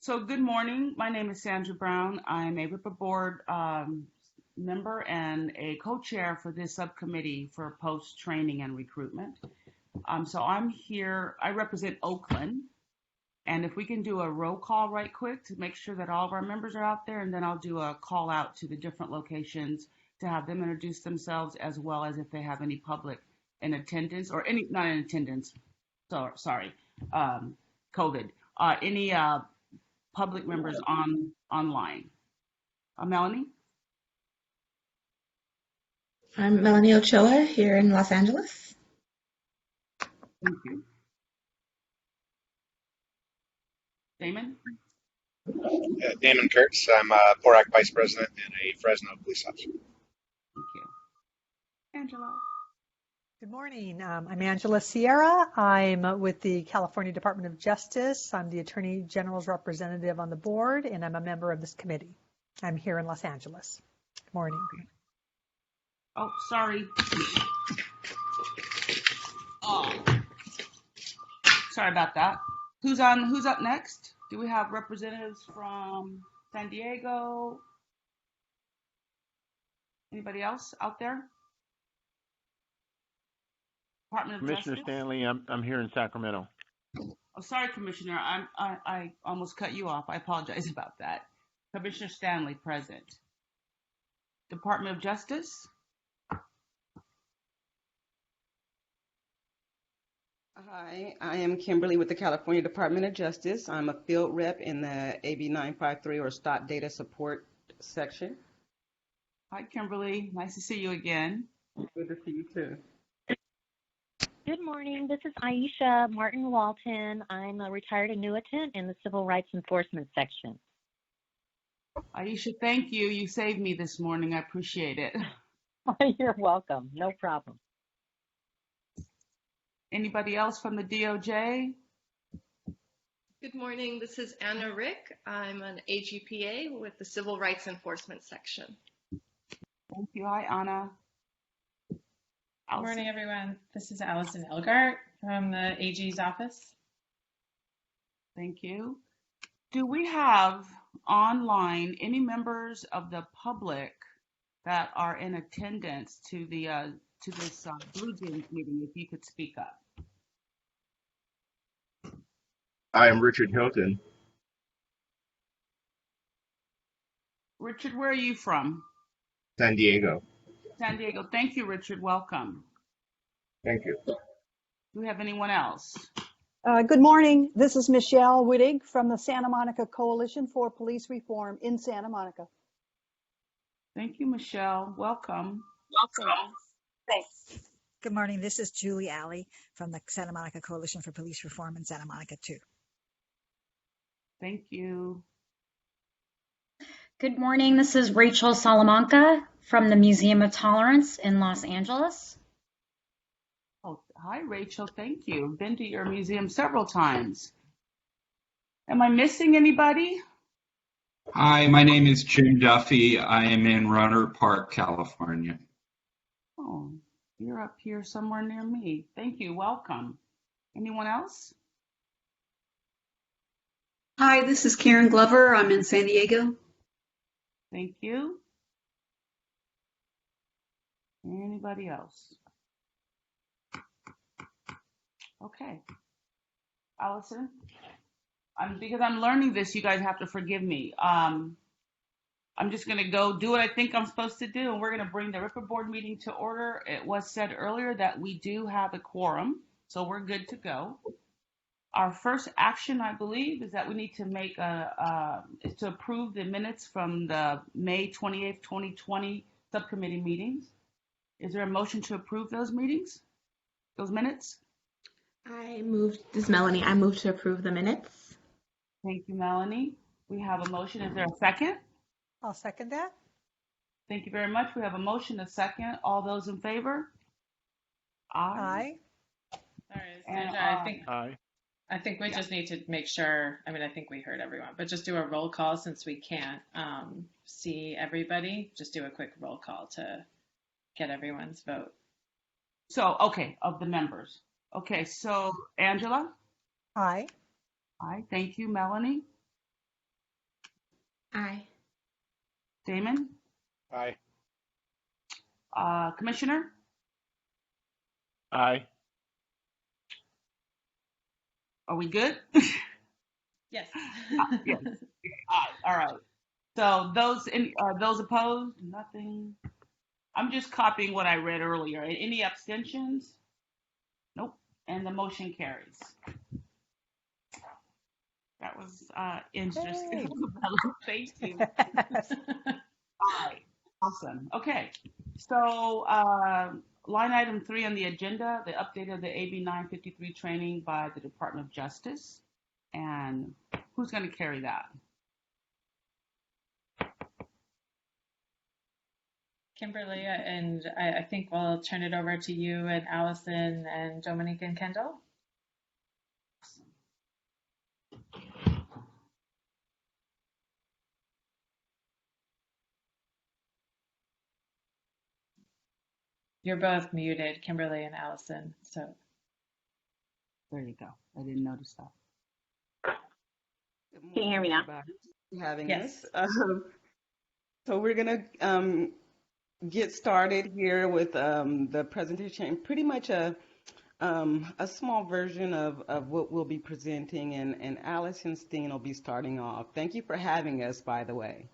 So good morning. My name is Sandra Brown. I'm a RIPA board member and a co-chair for this subcommittee for post-training and recruitment. So I'm here, I represent Oakland. And if we can do a roll call right quick to make sure that all of our members are out there, and then I'll do a call out to the different locations to have them introduce themselves, as well as if they have any public in attendance or any, not in attendance, sorry, COVID, any public members online. Melanie? I'm Melanie Ochoa here in Los Angeles. Thank you. Damon? Damon Kurtz. I'm a PORAC Vice President and a Fresno police officer. Thank you. Angela? Good morning. I'm Angela Sierra. I'm with the California Department of Justice. I'm the Attorney General's representative on the board, and I'm a member of this committee. I'm here in Los Angeles. Good morning. Oh, sorry. Oh, sorry about that. Who's up next? Do we have representatives from San Diego? Anybody else out there? Department of Commissioner Justice? Stanley, I'm here in Sacramento. Oh, sorry, Commissioner. I almost cut you off. I apologize about that. Commissioner Stanley, present. Department of Justice? Hi, I am Kimberly with the California Department of Justice. I'm a field rep in the AB 953 or Stop Data Support section. Hi, Kimberly. Nice to see you again. Good to see you too. Good morning. This is Aisha Martin Walton. I'm a retired annuitant in the Civil Rights Enforcement section. Aisha, thank you. You saved me this morning. I appreciate it. You're welcome. No problem. Anybody else from the DOJ? Good morning. This is Anna Rick. I'm an AGPA with the Civil Rights Enforcement section. Thank you. Hi, Anna. Good morning, everyone. This is Allison Elgart from the AG's office. Thank you. Do we have online any members of the public that are in attendance to this Blue Jays meeting? If you could speak up. I am Richard Hilton. Richard, where are you from? San Diego. San Diego. Thank you, Richard. Welcome. Thank you. Do we have anyone else? Good morning. This is Michelle Wittig from the Santa Monica Coalition for Police Reform in Santa Monica. Thank you, Michelle. Welcome. Welcome. Thanks. Good morning. This is Julie Alley from the Santa Monica Coalition for Police Reform in Santa Monica, too. Thank you. Good morning. This is Rachel Salamanca from the Museum of Tolerance in Los Angeles. Oh, hi, Rachel. Thank you. Been to your museum several times. Am I missing anybody? Hi, my name is Jim Duffy. I am in Rohnert Park, California. Oh, you're up here somewhere near me. Thank you. Welcome. Anyone else? Hi, this is Karen Glover. I'm in San Diego. Thank you. Anybody else? Okay. Allison, because I'm learning this, you guys have to forgive me. I'm just going to go do what I think I'm supposed to do, and we're going to bring the RIPA board meeting to order. It was said earlier that we do have a quorum, so we're good to go. Our first action, I believe, is that we need to make is to approve the minutes from the May 28th, 2020 subcommittee meetings. Is there a motion to approve those minutes? This is Melanie. I move to approve the minutes. Thank you, Melanie. We have a motion. Is there a second? I'll second that. Thank you very much. We have a motion, a second. All those in favor? Aye. All right, Sandra, I think we just need to make sure, I think we heard everyone, but just do a roll call since we can't see everybody. Just do a quick roll call to get everyone's vote. So, okay, of the members. Okay, so Angela? Aye. Aye, thank you. Melanie? Aye. Damon? Aye. Commissioner? Aye. Are we good? Yes. Yes. Aye. All right. So those opposed? Nothing. I'm just copying what I read earlier. Any abstentions? Nope. And the motion carries. That was interesting. Thank you. All right. Awesome. Okay. So line item 3 on the agenda, the update of the AB 953 training by the Department of Justice. And who's going to carry that? Kimberly, and I think we'll turn it over to you and Allison and Dominique and Kendall. You're both muted, Kimberly and Allison. So there you go. I didn't notice that. Can you hear me now? Having yes. us. So we're gonna get started here with the presentation. Pretty much a small version of what we'll be presenting, and Allison Steen will be starting off. Thank you for having us, by the way.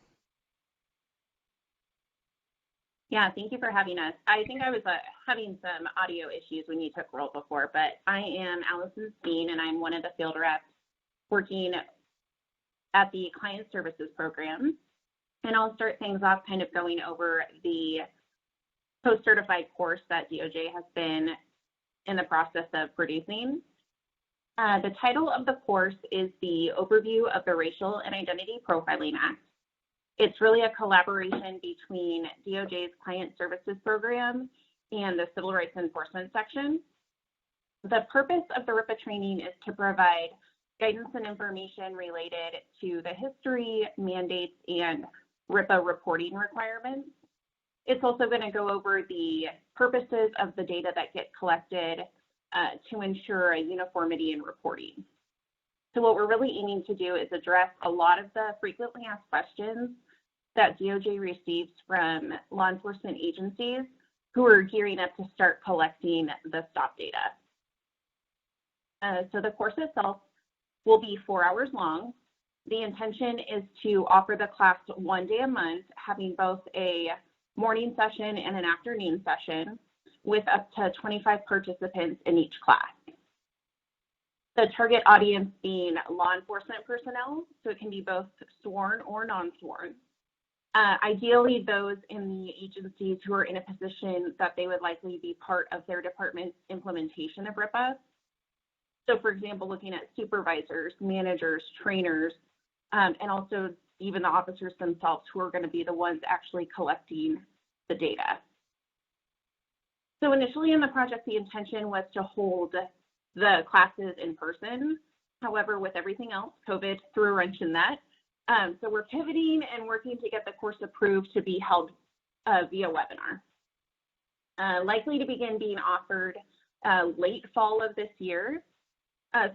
Yeah, thank you for having us. I think I was having some audio issues when you took roll before, but I am Allison Steen, and I'm one of the field reps working at the Client Services Program. And I'll start things off kind of going over the post-certified course that DOJ has been in the process of producing. The title of the course is the Overview of the Racial and Identity Profiling Act. It's really a collaboration between DOJ's Client Services Program and the Civil Rights Enforcement section. The purpose of the RIPA training is to provide guidance and information related to the history, mandates, and RIPA reporting requirements. It's also going to go over the purposes of the data that get collected to ensure a uniformity in reporting. So what we're really aiming to do is address a lot of the frequently asked questions that DOJ receives from law enforcement agencies who are gearing up to start collecting the stop data. So the course itself will be 4 hours long. The intention is to offer the class 1 day a month, having both a morning session and an afternoon session with up to 25 participants in each class. The target audience being law enforcement personnel, so it can be both sworn or non-sworn. Ideally, those in the agencies who are in a position that they would likely be part of their department's implementation of RIPA. So for example, looking at supervisors, managers, trainers, and also even the officers themselves who are going to be the ones actually collecting the data. So initially in the project, the intention was to hold the classes in person. However, with everything else, COVID threw a wrench in that. So we're pivoting and working to get the course approved to be held via webinar. Likely to begin being offered late fall of this year.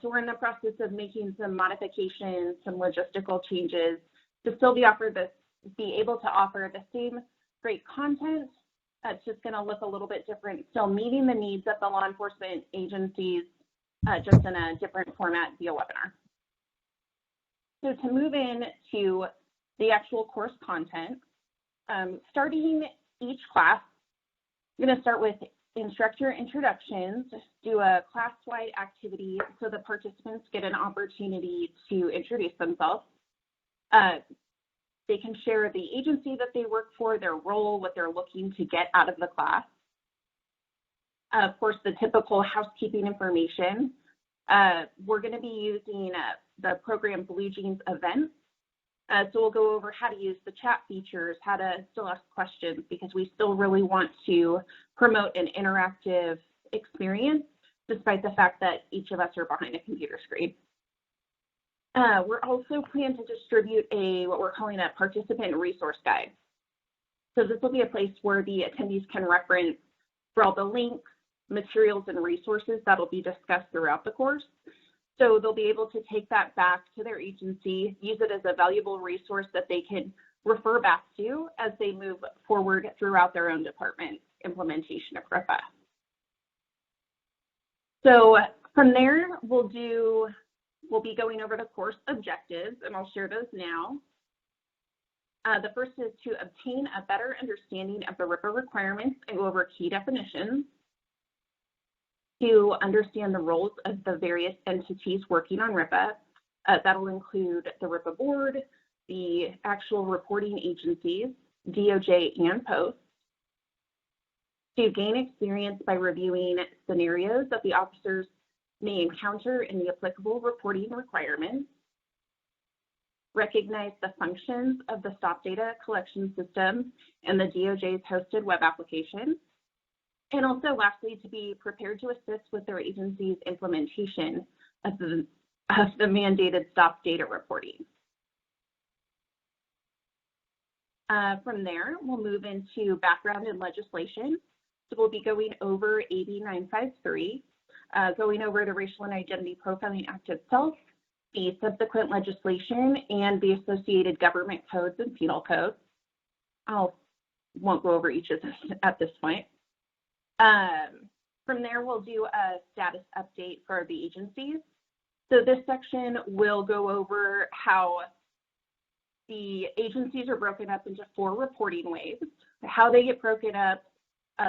So we're in the process of making some modifications, some logistical changes to still be able to offer the same great content. It's just going to look a little bit different, still meeting the needs of the law enforcement agencies, just in a different format via webinar. So to move into the actual course content, starting each class, I'm going to start with instructor introductions, do a class-wide activity so the participants get an opportunity to introduce themselves. They can share the agency that they work for, their role, what they're looking to get out of the class. Of course, the typical housekeeping information. We're going to be using the program BlueJeans events. So we'll go over how to use the chat features, how to still ask questions, because we still really want to promote an interactive experience, despite the fact that each of us are behind a computer screen. We're also planning to distribute what we're calling a participant resource guide. So this will be a place where the attendees can reference for all the links, materials, and resources that will be discussed throughout the course. So they'll be able to take that back to their agency, use it as a valuable resource that they can refer back to as they move forward throughout their own department's implementation of RIPA. So from there, we'll be going over the course objectives, and I'll share those now. The first is to obtain a better understanding of the RIPA requirements and go over key definitions. To understand the roles of the various entities working on RIPA. That'll include the RIPA board, the actual reporting agencies, DOJ and Post. To gain experience by reviewing scenarios that the officers may encounter in the applicable reporting requirements. Recognize the functions of the stop data collection system and the DOJ's hosted web application. And also, lastly, to be prepared to assist with their agency's implementation of the mandated stop data reporting. From there, we'll move into background and legislation. So we'll be going over AB 953, going over the Racial and Identity Profiling Act itself, the subsequent legislation, and the associated government codes and penal codes. Won't go over each of this at this point. From there, we'll do a status update for the agencies. So this section will go over how the agencies are broken up into 4 reporting waves, how they get broken up,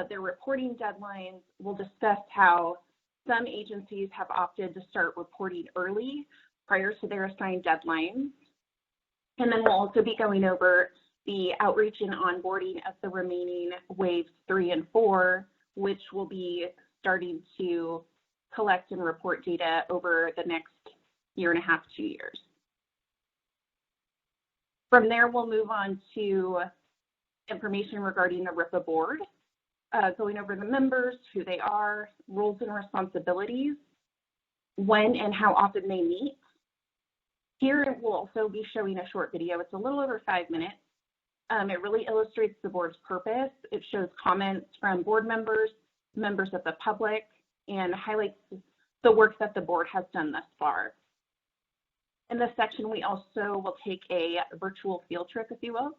their reporting deadlines. We'll discuss how some agencies have opted to start reporting early prior to their assigned deadlines. And then we'll also be going over the outreach and onboarding of the remaining waves 3 and 4, which will be starting to collect and report data over the next 1.5 to 2 years. From there, we'll move on to information regarding the RIPA board, going over the members, who they are, roles and responsibilities, when and how often they meet. Here, we'll also be showing a short video. It's a little over 5 minutes. It really illustrates the board's purpose. It shows comments from board members, members of the public, and highlights the work that the board has done thus far. In this section, we also will take a virtual field trip, if you will,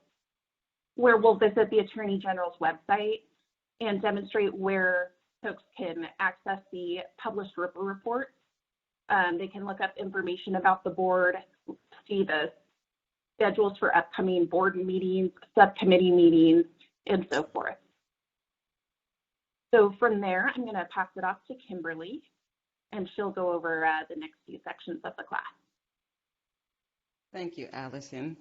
where we'll visit the Attorney General's website and demonstrate where folks can access the published RIPA report. They can look up information about the board, see the schedules for upcoming board meetings, subcommittee meetings, and so forth. So from there, I'm going to pass it off to Kimberly, and she'll go over the next few sections of the class. Thank you, Allison.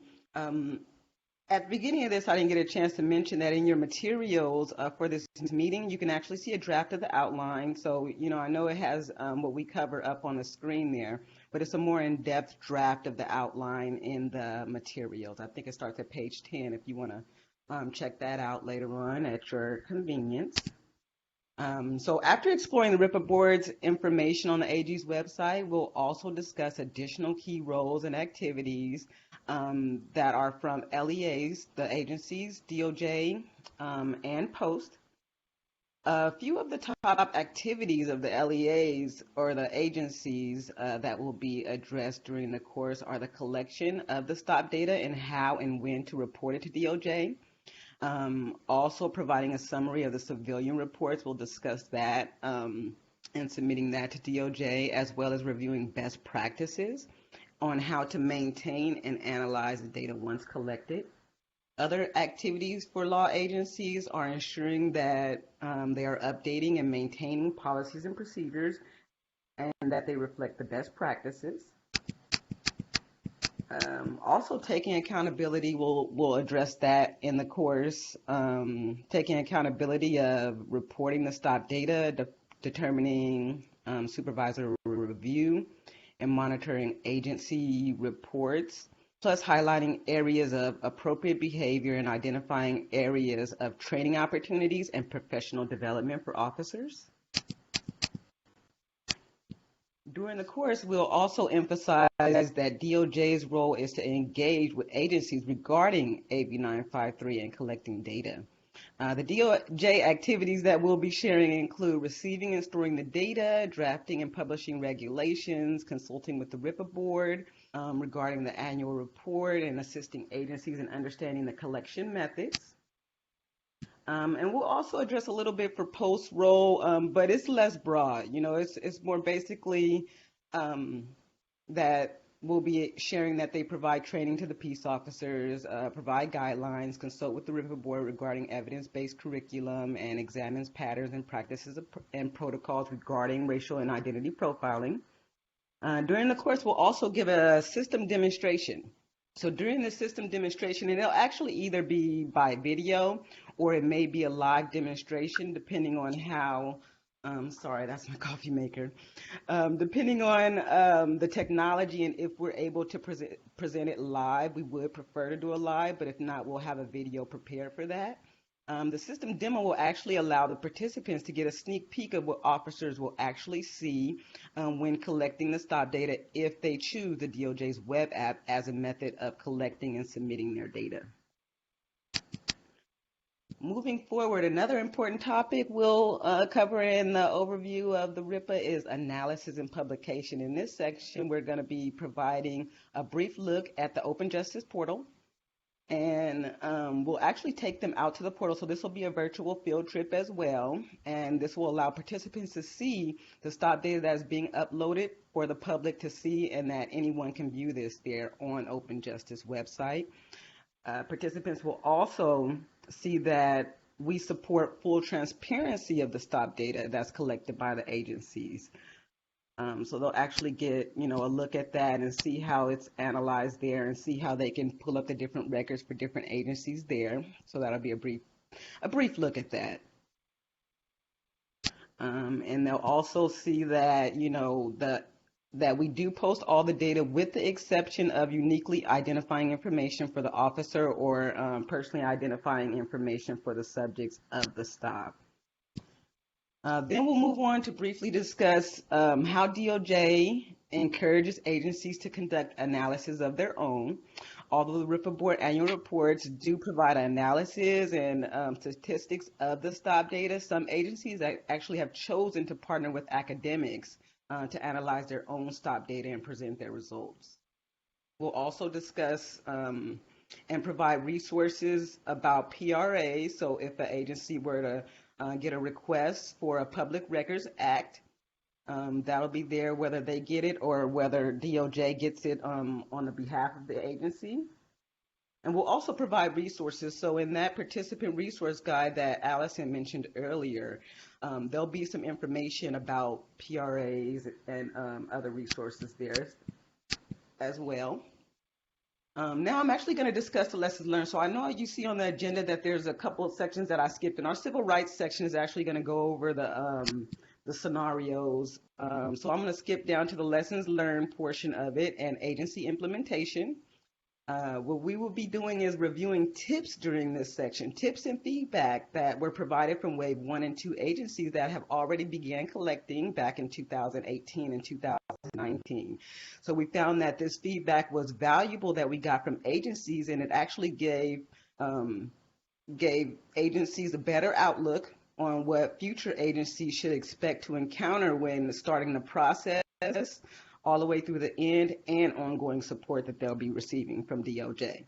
At the beginning of this, I didn't get a chance to mention that in your materials for this meeting, you can actually see a draft of the outline. So, I know it has what we cover up on the screen there, but it's a more in-depth draft of the outline in the materials. I think it starts at page 10 if you want to check that out later on at your convenience. So after exploring the RIPA board's information on the AG's website, we'll also discuss additional key roles and activities that are from LEAs, the agencies, DOJ, and Post. A few of the top activities of the LEAs or the agencies that will be addressed during the course are the collection of the stop data and how and when to report it to DOJ. Also providing a summary of the civilian reports, we'll discuss that and submitting that to DOJ, as well as reviewing best practices on how to maintain and analyze the data once collected. Other activities for law agencies are ensuring that they are updating and maintaining policies and procedures and that they reflect the best practices. Also taking accountability, we'll address that in the course. Taking accountability of reporting the stop data, determining supervisor review, and monitoring agency reports, plus highlighting areas of appropriate behavior and identifying areas of training opportunities and professional development for officers. During the course, we'll also emphasize that DOJ's role is to engage with agencies regarding AB 953 and collecting data. The DOJ activities that we'll be sharing include receiving and storing the data, drafting and publishing regulations, consulting with the RIPA board regarding the annual report, and assisting agencies in understanding the collection methods. And we'll also address a little bit for post-roll, but it's less broad. You know, it's more basically that we'll be sharing that they provide training to the peace officers, provide guidelines, consult with the RIPA board regarding evidence-based curriculum, and examines patterns and practices and protocols regarding racial and identity profiling. During the course, we'll also give a system demonstration. So during the system demonstration, and it'll actually either be by video or it may be a live demonstration, depending on how, sorry, that's my coffee maker. Depending on the technology and if we're able to present it live, we would prefer to do a live, but if not, we'll have a video prepared for that. The system demo will actually allow the participants to get a sneak peek of what officers will actually see when collecting the stop data if they choose the DOJ's web app as a method of collecting and submitting their data. Moving forward, another important topic we'll cover in the overview of the RIPA is analysis and publication. In this section, we're going to be providing a brief look at the Open Justice portal. And we'll actually take them out to the portal. So this will be a virtual field trip as well. And this will allow participants to see the stop data that is being uploaded for the public to see, and that anyone can view this there on Open Justice website. Participants will also see that we support full transparency of the stop data that's collected by the agencies. So they'll actually get, you know, a look at that and see how it's analyzed there and see how they can pull up the different records for different agencies there. So that'll be a brief look at that. And they'll also see that, you know, that we do post all the data with the exception of uniquely identifying information for the officer or personally identifying information for the subjects of the stop. Then we'll move on to briefly discuss how DOJ encourages agencies to conduct analysis of their own. Although the RIPA board annual reports do provide analysis and statistics of the stop data, some agencies actually have chosen to partner with academics to analyze their own stop data and present their results. We'll also discuss and provide resources about PRA. So if an agency were to get a request for a Public Records Act, that'll be there whether they get it or whether DOJ gets it on the behalf of the agency. And we'll also provide resources. So in that participant resource guide that Allison mentioned earlier, there'll be some information about PRAs and other resources there as well. Now I'm actually going to discuss the lessons learned. So I know you see on the agenda that there's a couple of sections that I skipped, and our civil rights section is actually going to go over the scenarios. So I'm going to skip down to the lessons learned portion of it and agency implementation. What we will be doing is reviewing tips during this section, tips and feedback that were provided from Wave 1 and 2 agencies that have already began collecting back in 2018 and 2019. So we found that this feedback was valuable that we got from agencies, and it actually gave agencies a better outlook on what future agencies should expect to encounter when starting the process, all the way through the end, and ongoing support that they'll be receiving from DOJ.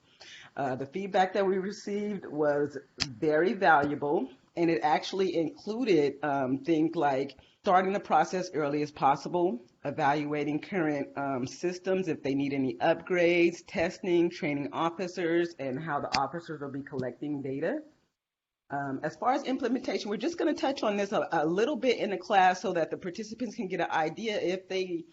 The feedback that we received was very valuable, and it actually included things like starting the process early as possible, evaluating current systems if they need any upgrades, testing, training officers, and how the officers will be collecting data. As far as implementation, we're just going to touch on this a little bit in the class so that the participants can get an idea if they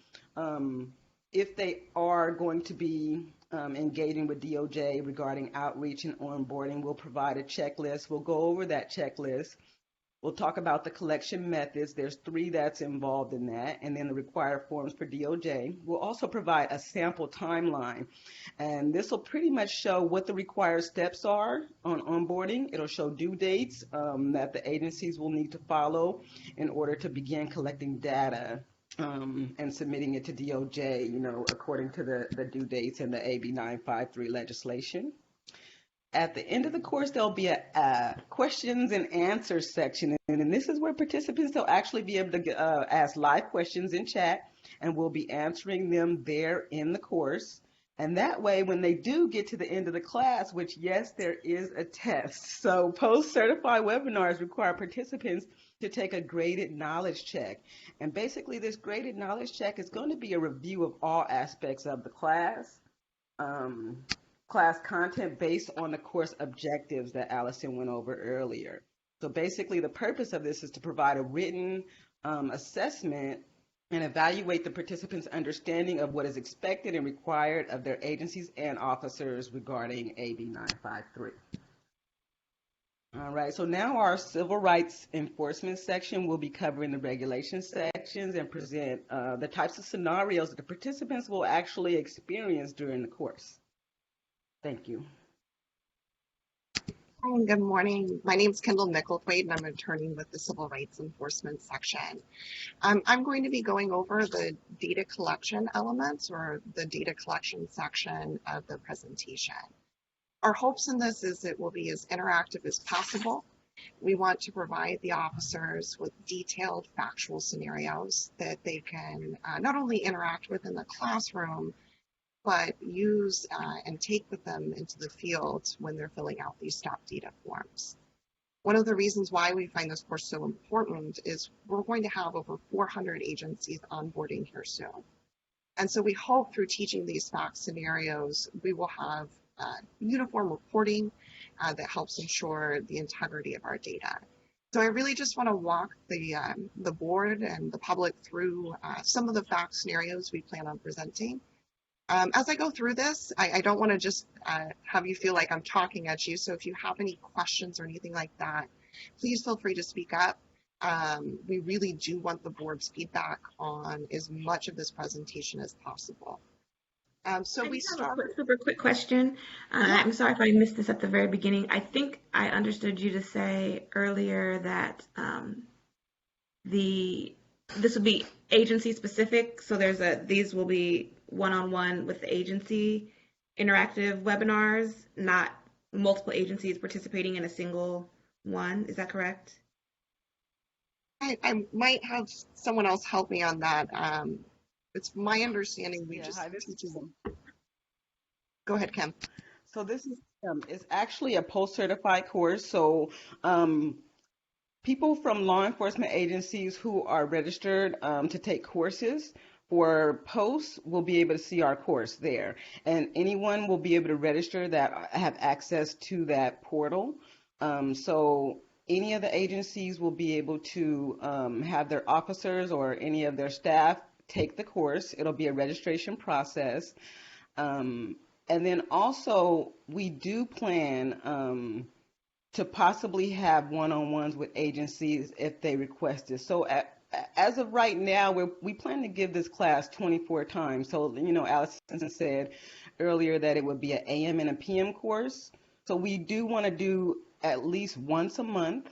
are going to be engaging with DOJ regarding outreach and onboarding. We'll provide a checklist. We'll go over that checklist. We'll talk about the collection methods. There's 3 that's involved in that, and then the required forms for DOJ. We'll also provide a sample timeline, and this will pretty much show what the required steps are on onboarding. It'll show due dates that the agencies will need to follow in order to begin collecting data and submitting it to DOJ, you know, according to the due dates in the AB 953 legislation. At the end of the course, there'll be a questions and answers section. And this is where participants will actually be able to ask live questions in chat, and we'll be answering them there in the course. And that way, when they do get to the end of the class, which yes, there is a test. So post-certified webinars require participants to take a graded knowledge check. And basically, this graded knowledge check is going to be a review of all aspects of the class. Class content based on the course objectives that Allison went over earlier. So basically the purpose of this is to provide a written assessment and evaluate the participants' understanding of what is expected and required of their agencies and officers regarding AB 953. All right, so now our civil rights enforcement section will be covering the regulation sections and present the types of scenarios that the participants will actually experience during the course. Thank you. Hi, and good morning. My name is Kendall Micklethwaite, and I'm an attorney with the Civil Rights Enforcement section. I'm going to be going over the data collection elements or the data collection section of the presentation. Our hopes in this is it will be as interactive as possible. We want to provide the officers with detailed factual scenarios that they can not only interact with in the classroom, but use and take with them into the field when they're filling out these stop data forms. One of the reasons why we find this course so important is we're going to have over 400 agencies onboarding here soon. And so we hope through teaching these fact scenarios, we will have uniform reporting that helps ensure the integrity of our data. So I really just want to walk the board and the public through some of the fact scenarios we plan on presenting. As I go through this, I don't want to just have you feel like I'm talking at you. So if you have any questions or anything like that, please feel free to speak up. We really do want the board's feedback on as much of this presentation as possible. So we start with a super quick question. I'm sorry if I missed this at the very beginning. I think I understood you to say earlier that this will be agency specific. So these will be one-on-one with the agency interactive webinars, not multiple agencies participating in a single one. Is that correct? I might have someone else help me on that. It's my understanding Go ahead, Kim. So this is actually a post-certified course. So people from law enforcement agencies who are registered to take courses for posts will be able to see our course there. And anyone will be able to register that have access to that portal. So any of the agencies will be able to have their officers or any of their staff take the course. It'll be a registration process. And then also we do plan to possibly have one-on-ones with agencies if they request it. So as of right now, we plan to give this class 24 times. So, Allison said earlier that it would be an AM and a PM course. So we do want to do at least once a month,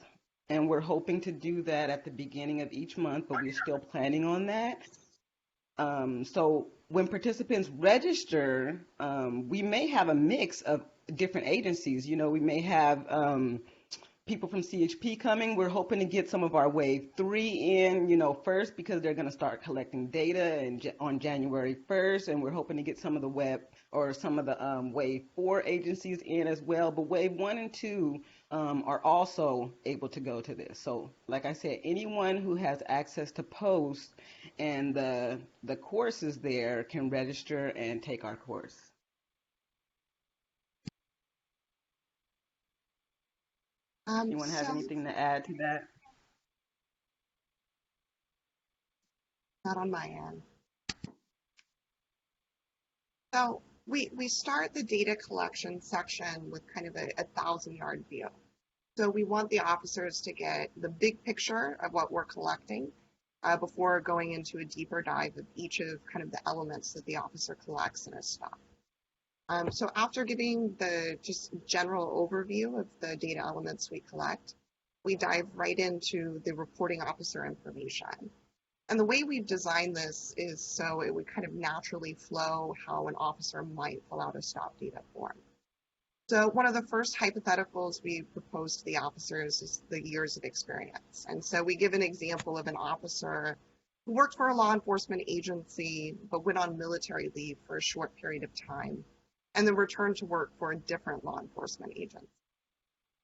and we're hoping to do that at the beginning of each month, but we're still planning on that. So when participants register, we may have a mix of different agencies. We may have people from CHP coming. We're hoping to get some of our Wave 3 in, first, because they're going to start collecting data on January 1st, and we're hoping to get some of the Wave 4 agencies in as well. But Wave 1 and 2 are also able to go to this. So, like I said, anyone who has access to POST and the courses there can register and take our course. Anyone have anything to add to that? Not on my end. So we start the data collection section with kind of a 1,000-yard view. So we want the officers to get the big picture of what we're collecting before going into a deeper dive of each of kind of the elements that the officer collects in a stop. So after giving the just general overview of the data elements we collect, we dive right into the reporting officer information. And the way we've designed this is so it would kind of naturally flow how an officer might fill out a stop data form. So one of the first hypotheticals we propose to the officers is the years of experience. And so we give an example of an officer who worked for a law enforcement agency, but went on military leave for a short period of time, and then returned to work for a different law enforcement agency.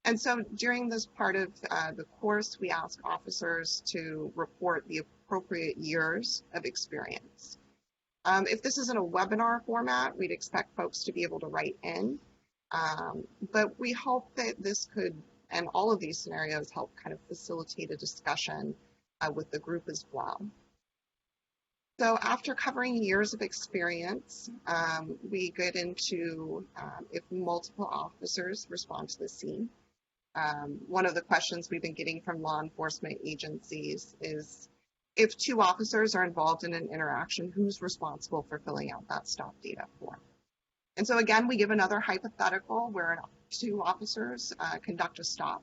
And so during this part of the course, we ask officers to report the appropriate years of experience. If this is in a webinar format, we'd expect folks to be able to write in. But we hope that this could, and all of these scenarios, help kind of facilitate a discussion with the group as well. So after covering years of experience, we get into if multiple officers respond to the scene. One of the questions we've been getting from law enforcement agencies is, if 2 officers are involved in an interaction, who's responsible for filling out that stop data form? And so again, we give another hypothetical where 2 officers conduct a stop,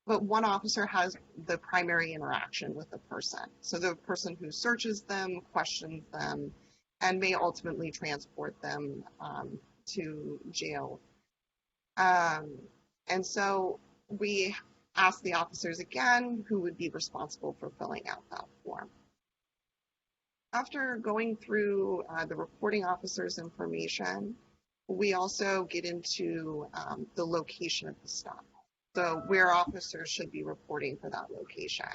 but 1 officer has the primary interaction with the person. So the person who searches them, questions them, and may ultimately transport them to jail. And so we ask the officers again who would be responsible for filling out that form. After going through the reporting officer's information, we also get into the location of the stop. So where officers should be reporting for that location.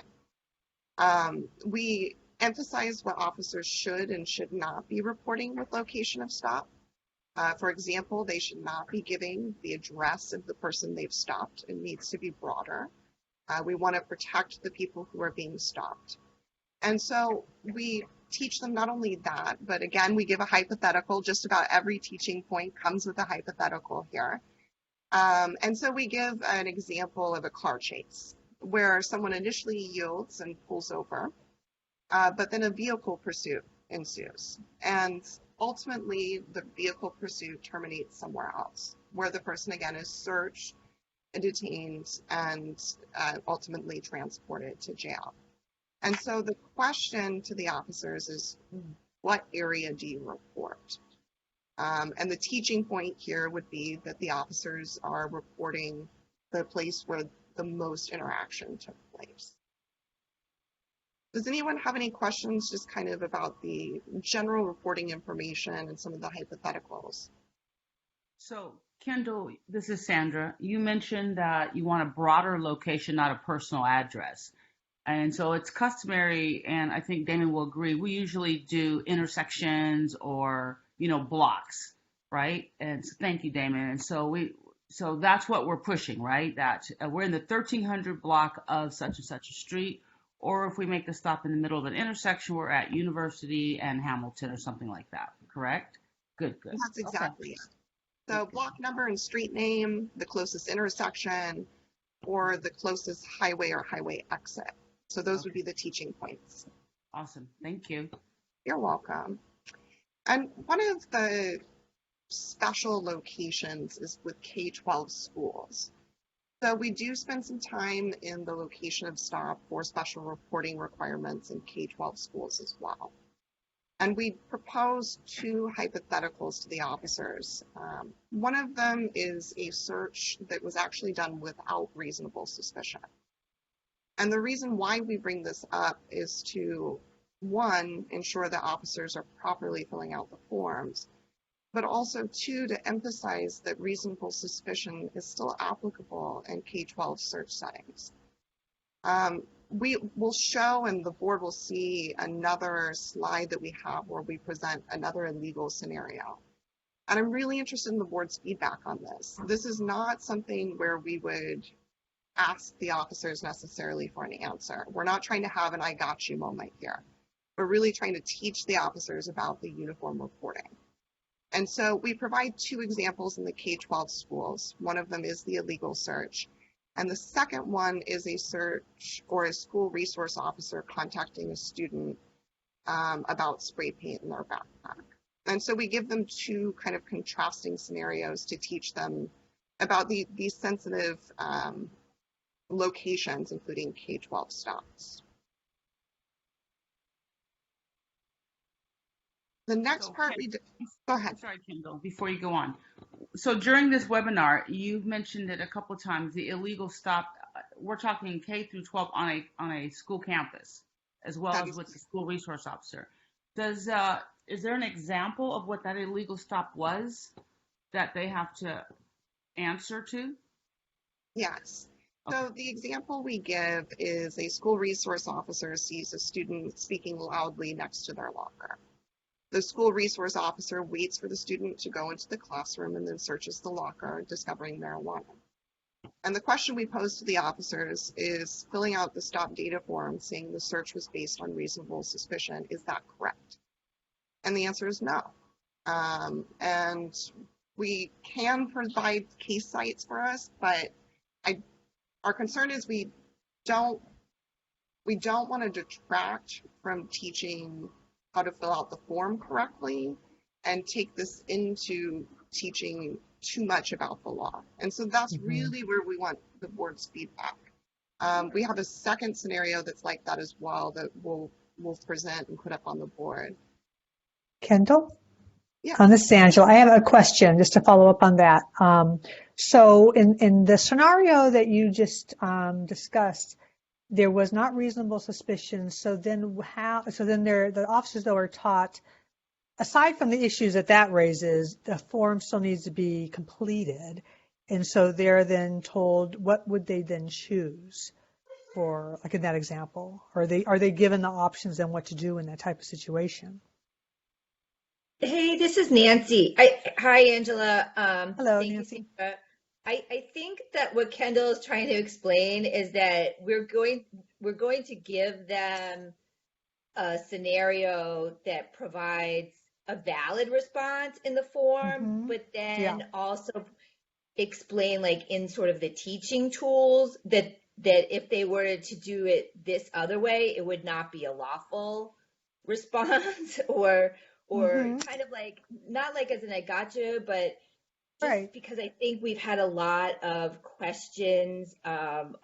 We emphasize what officers should and should not be reporting with location of stop. For example, they should not be giving the address of the person they've stopped. It needs to be broader. We want to protect the people who are being stopped. And so we teach them not only that, but again, we give a hypothetical. Just about every teaching point comes with a hypothetical here. And so we give an example of a car chase where someone initially yields and pulls over, but then a vehicle pursuit ensues. And ultimately, the vehicle pursuit terminates somewhere else, where the person again is searched, detained, and ultimately transported to jail. And so the question to the officers is, what area do you report? And the teaching point here would be that the officers are reporting the place where the most interaction took place. Does anyone have any questions just kind of about the general reporting information and some of the hypotheticals? So, Kendall, this is Sandra. You mentioned that you want a broader location, not a personal address. And so it's customary, and I think Damon will agree, we usually do intersections or, blocks, right? And so thank you, Damon. And so that's what we're pushing, right? That we're in the 1300 block of such and such a street, or if we make the stop in the middle of an intersection, we're at University and Hamilton or something like that, correct? Good. That's exactly it. So block number and street name, the closest intersection, or the closest highway or highway exit. So those would be the teaching points. Awesome. Thank you. You're welcome. And one of the special locations is with K-12 schools. So we do spend some time in the location of stop for special reporting requirements in K-12 schools as well. And we propose 2 hypotheticals to the officers. One of them is a search that was actually done without reasonable suspicion. And the reason why we bring this up is to, 1, ensure that officers are properly filling out the forms, but also 2, to emphasize that reasonable suspicion is still applicable in K-12 search settings. We will show, and the board will see another slide that we have where we present another illegal scenario. And I'm really interested in the board's feedback on this. This is not something where we would ask the officers necessarily for an answer. We're not trying to have an I got you moment here. We're really trying to teach the officers about the uniform reporting. And so we provide 2 examples in the K-12 schools. One of them is the illegal search. And the second one is a search or a school resource officer contacting a student about spray paint in their backpack. And so we give them 2 kind of contrasting scenarios to teach them about these sensitive locations, including K-12 stops. The next part, go ahead. Sorry, Kendall, before you go on. So during this webinar, you've mentioned it a couple of times, the illegal stop. We're talking K through 12 on a school campus, as well as with the school resource officer. Is there an example of what that illegal stop was that they have to answer to? Yes. So the example we give is a school resource officer sees a student speaking loudly next to their locker. The school resource officer waits for the student to go into the classroom and then searches the locker, discovering marijuana. And the question we pose to the officers is filling out the stop data form saying the search was based on reasonable suspicion. Is that correct? And the answer is no. And we can provide case sites for us, but our concern is we don't want to detract from teaching how to fill out the form correctly and take this into teaching too much about the law. And so that's really where we want the board's feedback. We have a second scenario that's like that as well that we'll present and put up on the board. Kendall? Yeah. This is Angela. I have a question just to follow up on that. So in the scenario that you just discussed, there was not reasonable suspicion. So then the officers though are taught, aside from the issues that raises, the form still needs to be completed. And so they're then told, what would they then choose for, like in that example? Are they given the options on what to do in that type of situation? Hey, this is Nancy. Hi, Angela. Hello, thank Nancy. You. I think that what Kendall is trying to explain is that we're going to give them a scenario that provides a valid response in the form, but then also explain, like in sort of the teaching tools, that if they were to do it this other way, it would not be a lawful response, or kind of like, not like as in I gotcha, but just because I think we've had a lot of questions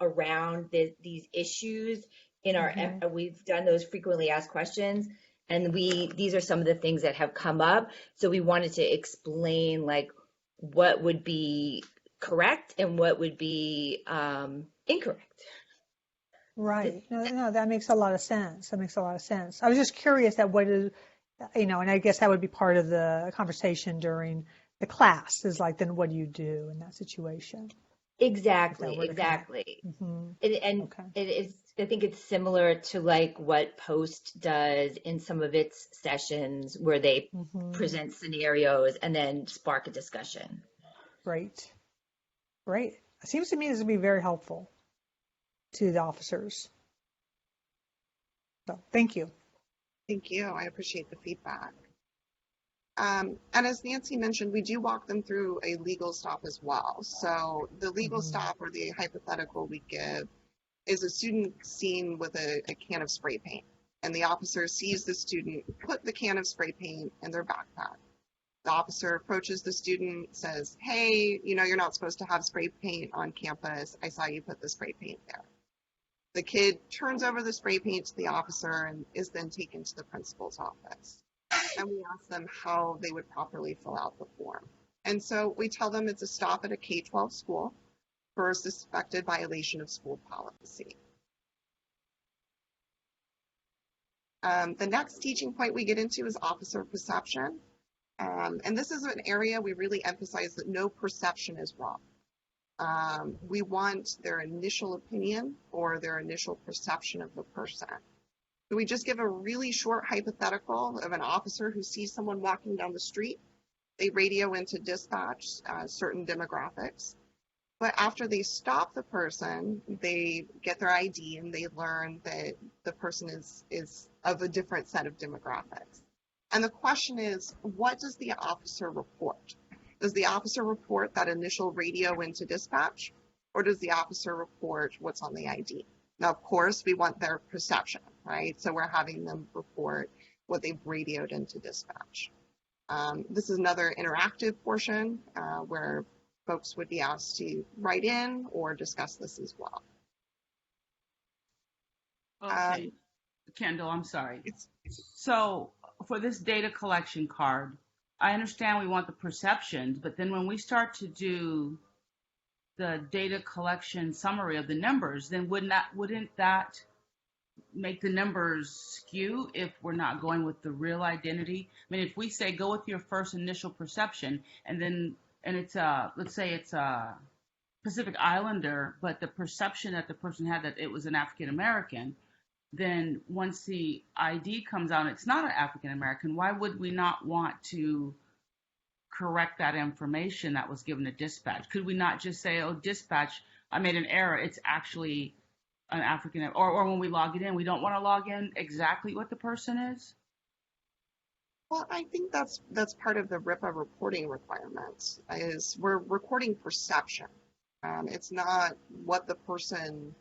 around these issues in our, we've done those frequently asked questions, and these are some of the things that have come up. So we wanted to explain like what would be correct and what would be incorrect. Right. No, that makes a lot of sense. I was just curious that what is, and I guess that would be part of the conversation during the class is like, then what do you do in that situation? Exactly. And it is, I think it's similar to like what Post does in some of its sessions where they present scenarios and then spark a discussion. Great. It seems to me this would be very helpful to the officers. So thank you. Thank you. I appreciate the feedback. And as Nancy mentioned, we do walk them through a legal stop as well. So the legal stop, or the hypothetical we give, is a student seen with a can of spray paint. And the officer sees the student put the can of spray paint in their backpack. The officer approaches the student, says, hey, you're not supposed to have spray paint on campus. I saw you put the spray paint there. The kid turns over the spray paint to the officer and is then taken to the principal's office. And we ask them how they would properly fill out the form. And so we tell them it's a stop at a K-12 school for a suspected violation of school policy. The next teaching point we get into is officer perception. And this is an area we really emphasize that no perception is wrong. We want their initial opinion or their initial perception of the person. So we just give a really short hypothetical of an officer who sees someone walking down the street. They radio into dispatch certain demographics. But after they stop the person, they get their ID and they learn that the person is of a different set of demographics. And the question is, what does the officer report? Does the officer report that initial radio into dispatch, or does the officer report what's on the ID? Now, of course, we want their perception, right? So we're having them report what they've radioed into dispatch. This is another interactive portion where folks would be asked to write in or discuss this as well. Okay, Kendall, I'm sorry. So for this data collection card, I understand we want the perceptions, but then when we start to do the data collection summary of the numbers, then wouldn't that make the numbers skew if we're not going with the real identity? I mean, if we say go with your first initial perception, and it's let's say it's a Pacific Islander, but the perception that the person had that it was an African American, then once the ID comes out, and it's not an African American, why would we not want to correct that information that was given to dispatch? Could we not just say, oh, dispatch, I made an error, it's actually an African, or when we log it in, we don't want to log in exactly what the person is? Well, I think that's part of the RIPA reporting requirements, is we're recording perception. It's not what the person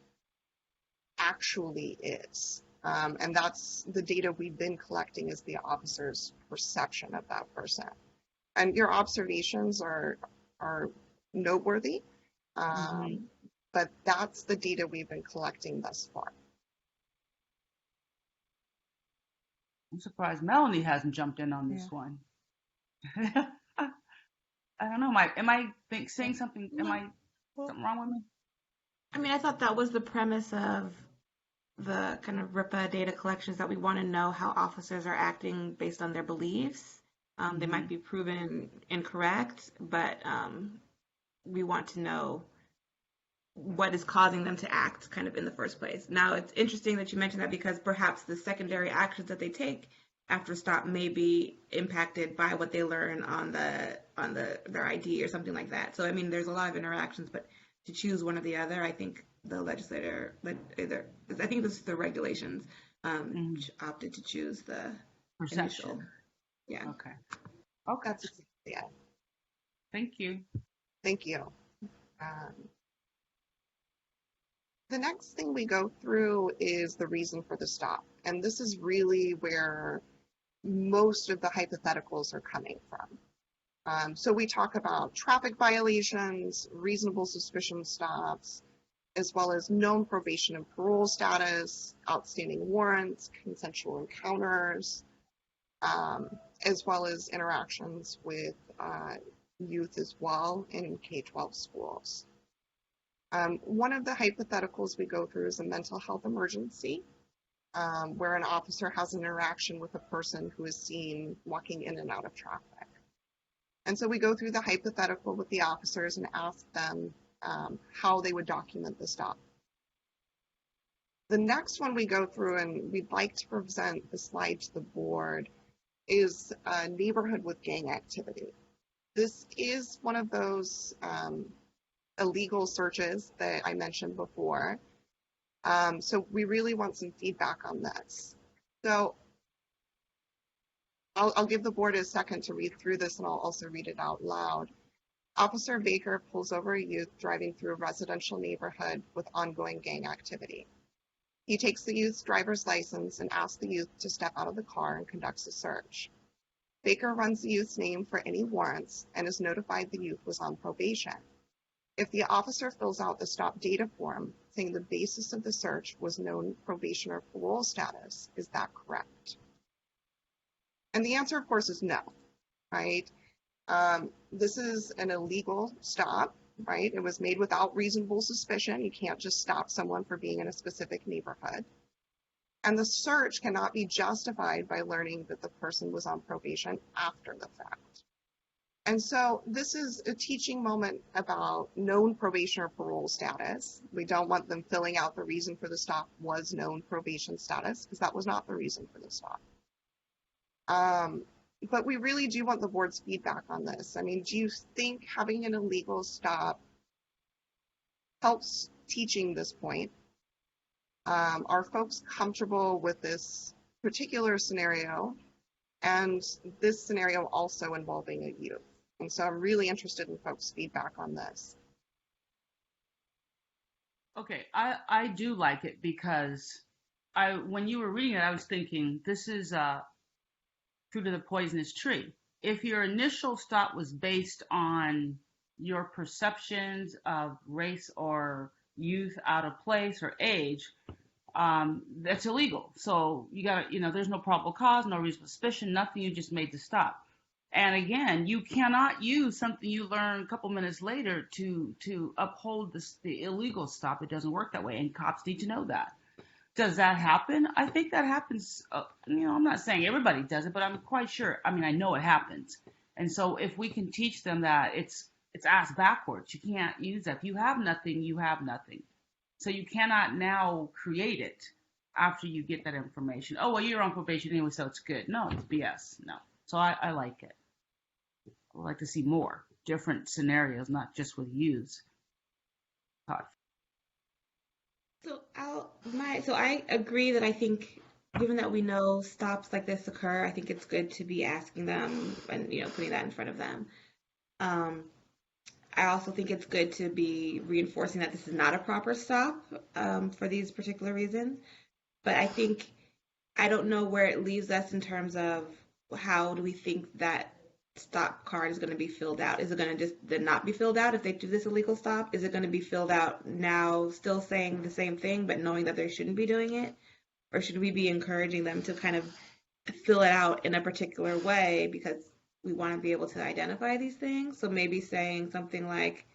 actually is. And that's the data we've been collecting, is the officer's perception of that person. And your observations are noteworthy, but that's the data we've been collecting thus far. I'm surprised Melanie hasn't jumped in on this one. I don't know. Am I saying something? Am I something wrong with me? I mean, I thought that was the premise of the kind of RIPA data collections, that we want to know how officers are acting based on their beliefs. They might be proven incorrect, but we want to know what is causing them to act kind of in the first place. Now, it's interesting that you mentioned that, because perhaps the secondary actions that they take after stop may be impacted by what they learn on their ID or something like that. So, I mean, there's a lot of interactions, but to choose one or the other, I think the legislator, I think this is the regulations, opted to choose the perception. Initial. Yeah. Okay. That's exactly it. Thank you. Thank you. The next thing we go through is the reason for the stop. And this is really where most of the hypotheticals are coming from. So we talk about traffic violations, reasonable suspicion stops, as well as known probation and parole status, outstanding warrants, consensual encounters, as well as interactions with youth as well in K-12 schools. One of the hypotheticals we go through is a mental health emergency, where an officer has an interaction with a person who is seen walking in and out of traffic. And so we go through the hypothetical with the officers and ask them how they would document the stop. The next one we go through, and we'd like to present the slide to the board, is a neighborhood with gang activity. This is one of those illegal searches that I mentioned before. So we really want some feedback on this. So I'll give the board a second to read through this, and I'll also read it out loud. Officer Baker pulls over a youth driving through a residential neighborhood with ongoing gang activity. He takes the youth's driver's license and asks the youth to step out of the car and conducts a search. Baker runs the youth's name for any warrants and is notified the youth was on probation. If the officer fills out the stop data form saying the basis of the search was known probation or parole status, is that correct? And the answer, of course, is no, right? This is an illegal stop, right? It was made without reasonable suspicion. You can't just stop someone for being in a specific neighborhood. And the search cannot be justified by learning that the person was on probation after the fact. And so this is a teaching moment about known probation or parole status. We don't want them filling out the reason for the stop was known probation status, because that was not the reason for the stop. But we really do want the board's feedback on this. I mean, do you think having an illegal stop helps teaching this point? Are folks comfortable with this particular scenario, and this scenario also involving a youth? And so I'm really interested in folks' feedback on this. Okay, I do like it, because when you were reading it, I was thinking, this is fruit of the poisonous tree. If your initial stop was based on your perceptions of race or youth out of place or age, that's illegal. So you got to, there's no probable cause, no reasonable suspicion, nothing. You just made the stop. And again, you cannot use something you learn a couple minutes later to uphold the illegal stop. It doesn't work that way, and cops need to know that. Does that happen? I think that happens. I'm not saying everybody does it, but I'm quite sure. I mean, I know it happens. And so if we can teach them that it's ass backwards, you can't use that. If you have nothing, you have nothing. So you cannot now create it after you get that information. Oh, well, you're on probation anyway, so it's good. No, it's BS. No. So I like it. I would like to see more different scenarios, not just with youths. So I agree that I think, given that we know stops like this occur, I think it's good to be asking them and putting that in front of them. I also think it's good to be reinforcing that this is not a proper stop for these particular reasons. But I don't know where it leaves us in terms of how do we think that stop card is going to be filled out? Is it going to just then not be filled out if they do this illegal stop? Is it going to be filled out now, still saying the same thing, but knowing that they shouldn't be doing it? Or should we be encouraging them to kind of fill it out in a particular way because we want to be able to identify these things? So maybe saying something like,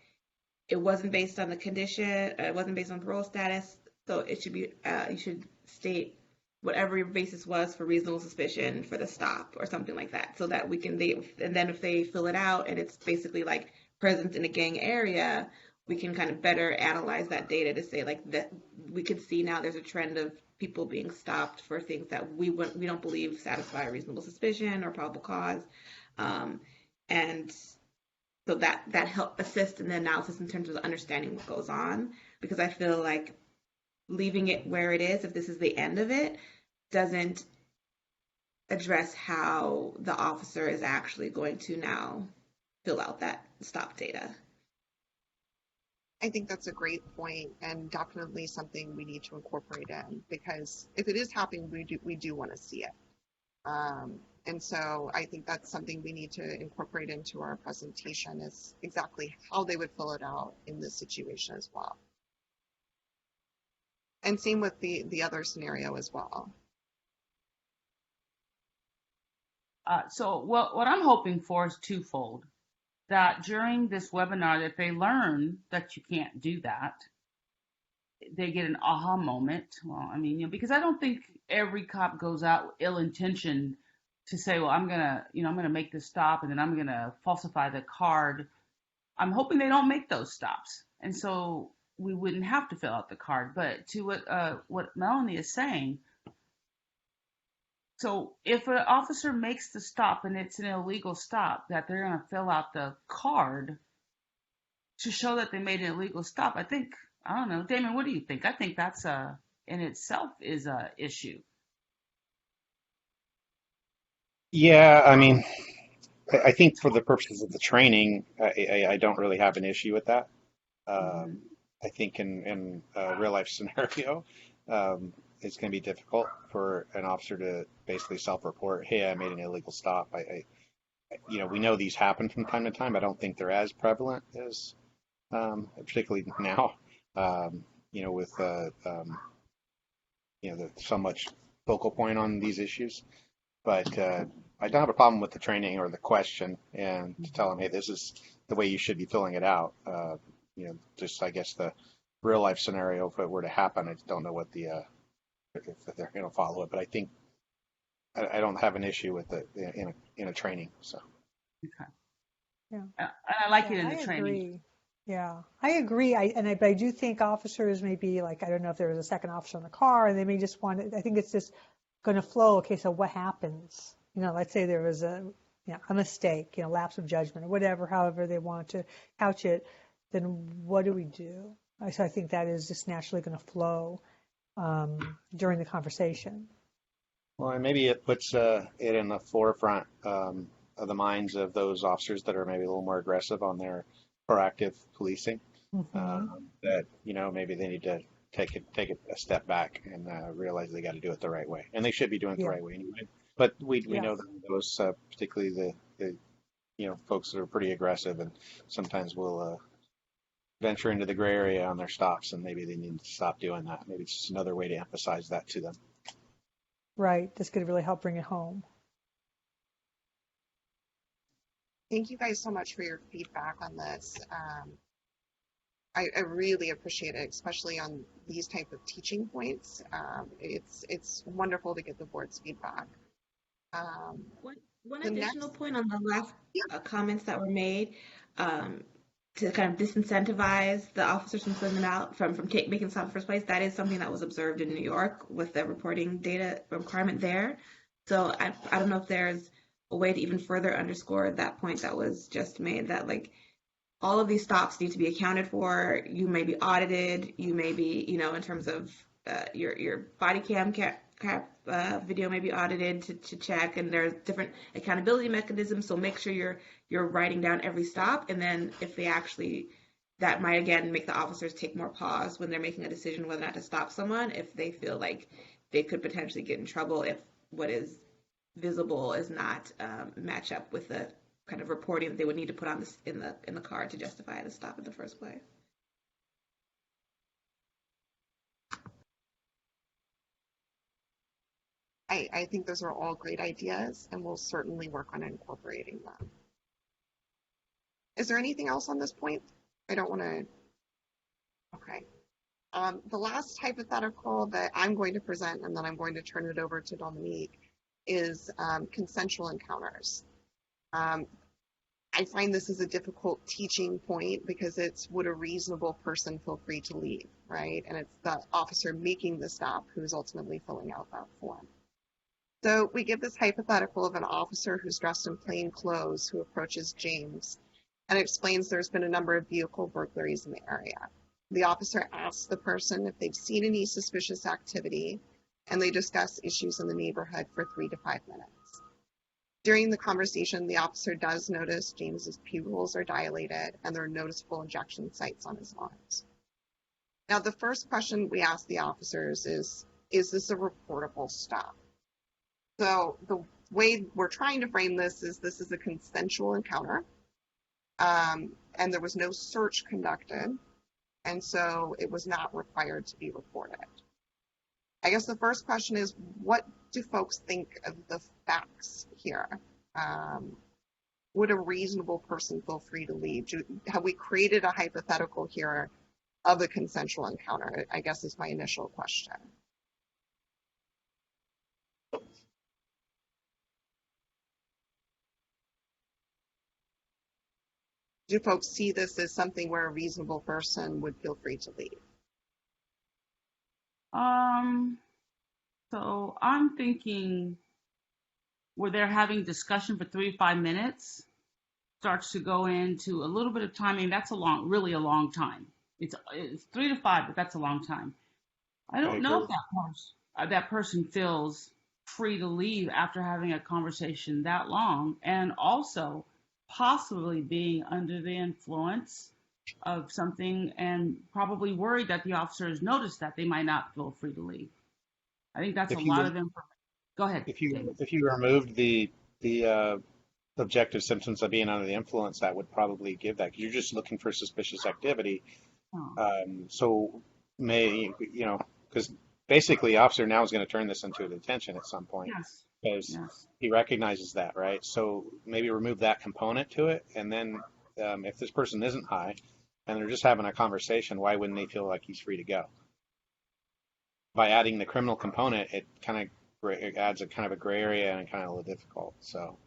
it wasn't based on the condition, it wasn't based on parole status, so it should be, you should state whatever your basis was for reasonable suspicion for the stop or something like that, so that and then if they fill it out and it's basically like presence in a gang area, we can kind of better analyze that data to say like that we could see now there's a trend of people being stopped for things that we don't believe satisfy reasonable suspicion or probable cause, and so that help assist in the analysis in terms of understanding what goes on, because I feel like leaving it where it is, if this is the end of it, doesn't address how the officer is actually going to now fill out that stop data. I think that's a great point, and definitely something we need to incorporate in, because if it is happening, we do want to see it. And so I think that's something we need to incorporate into our presentation, is exactly how they would fill it out in this situation as well. And same with the other scenario as well. So what I'm hoping for is twofold. That during this webinar, that they learn that you can't do that. They get an aha moment. Well, I mean, because I don't think every cop goes out ill-intentioned to say, well, I'm gonna make this stop and then I'm gonna falsify the card. I'm hoping they don't make those stops, and so we wouldn't have to fill out the card. But to what Melanie is saying, so if an officer makes the stop and it's an illegal stop, that they're going to fill out the card to show that they made an illegal stop. I don't know, Damon, what do you think? I think that's in itself is a issue. Yeah, I mean, I think for the purposes of the training, I don't really have an issue with that. I think in a real life scenario, it's going to be difficult for an officer to basically self-report, hey, I made an illegal stop. We know these happen from time to time. I don't think they're as prevalent as, particularly now, with so much focal point on these issues. But I don't have a problem with the training or the question, and to tell them, hey, this is the way you should be filling it out. Just I guess the real life scenario, if it were to happen, I just don't know what if they're going to follow it. But I think I don't have an issue with it in a training. So. Okay. Yeah. I like it in the training. Agree. Yeah, I agree. But I do think officers may be like, I don't know if there was a second officer in the car, and they may just want to, I think it's just going to flow. Okay, so what happens? Let's say there was a mistake, lapse of judgment or whatever, however they want to couch it, then what do we do? So I think that is just naturally going to flow during the conversation. Well, and maybe it puts it in the forefront of the minds of those officers that are maybe a little more aggressive on their proactive policing. That maybe they need to take a step back and realize they got to do it the right way, and they should be doing it the right way anyway. But we know that those, particularly the folks that are pretty aggressive, and sometimes will venture into the gray area on their stops, and maybe they need to stop doing that. Maybe it's just another way to emphasize that to them. Right, that's going to really help bring it home. Thank you guys so much for your feedback on this. I really appreciate it, especially on these type of teaching points. It's wonderful to get the board's feedback. One additional point on the last comments that were made, to kind of disincentivize the officers from filling them out from making stop in the first place. That is something that was observed in New York with the reporting data requirement there. So I don't know if there's a way to even further underscore that point that was just made, that like all of these stops need to be accounted for. You may be audited. You may be, you know, in terms of your body cam video may be audited to check, and there's different accountability mechanisms. So make sure you're writing down every stop, and then if they actually, that might again make the officers take more pause when they're making a decision whether or not to stop someone, if they feel like they could potentially get in trouble if what is visible is not match up with the kind of reporting that they would need to put on this in the card to justify the stop in the first place. I think those are all great ideas, and we'll certainly work on incorporating them. Is there anything else on this point? I don't want to. Okay. The last hypothetical that I'm going to present, and then I'm going to turn it over to Dominique, is consensual encounters. I find this is a difficult teaching point because it's, would a reasonable person feel free to leave, right? And it's the officer making the stop who's ultimately filling out that form. So we give this hypothetical of an officer who's dressed in plain clothes who approaches James and explains there's been a number of vehicle burglaries in the area. The officer asks the person if they've seen any suspicious activity, and they discuss issues in the neighborhood for 3 to 5 minutes. During the conversation, the officer does notice James's pupils are dilated and there are noticeable injection sites on his arms. Now, the first question we ask the officers is this a reportable stop? So the way we're trying to frame this is a consensual encounter, and there was no search conducted, and so it was not required to be reported. I guess the first question is, what do folks think of the facts here? Would a reasonable person feel free to leave? Have we created a hypothetical here of a consensual encounter? I guess is my initial question. Do folks see this as something where a reasonable person would feel free to leave? So I'm thinking where they're having discussion for 3 to 5 minutes starts to go into a little bit of timing. That's really a long time. It's 3 to 5, but that's a long time. I don't know if that person feels free to leave after having a conversation that long, and also possibly being under the influence of something and probably worried that the officers noticed that they might not feel free to leave. I think that's a lot of information. Go ahead. If you removed the objective symptoms of being under the influence, that would probably give that, because you're just looking for suspicious activity. So because basically the officer now is going to turn this into a detention at some point. Yes. Because he recognizes that, right? So maybe remove that component to it, and then if this person isn't high and they're just having a conversation, why wouldn't they feel like he's free to go? By adding the criminal component, it adds a kind of a gray area and kind of a little difficult. So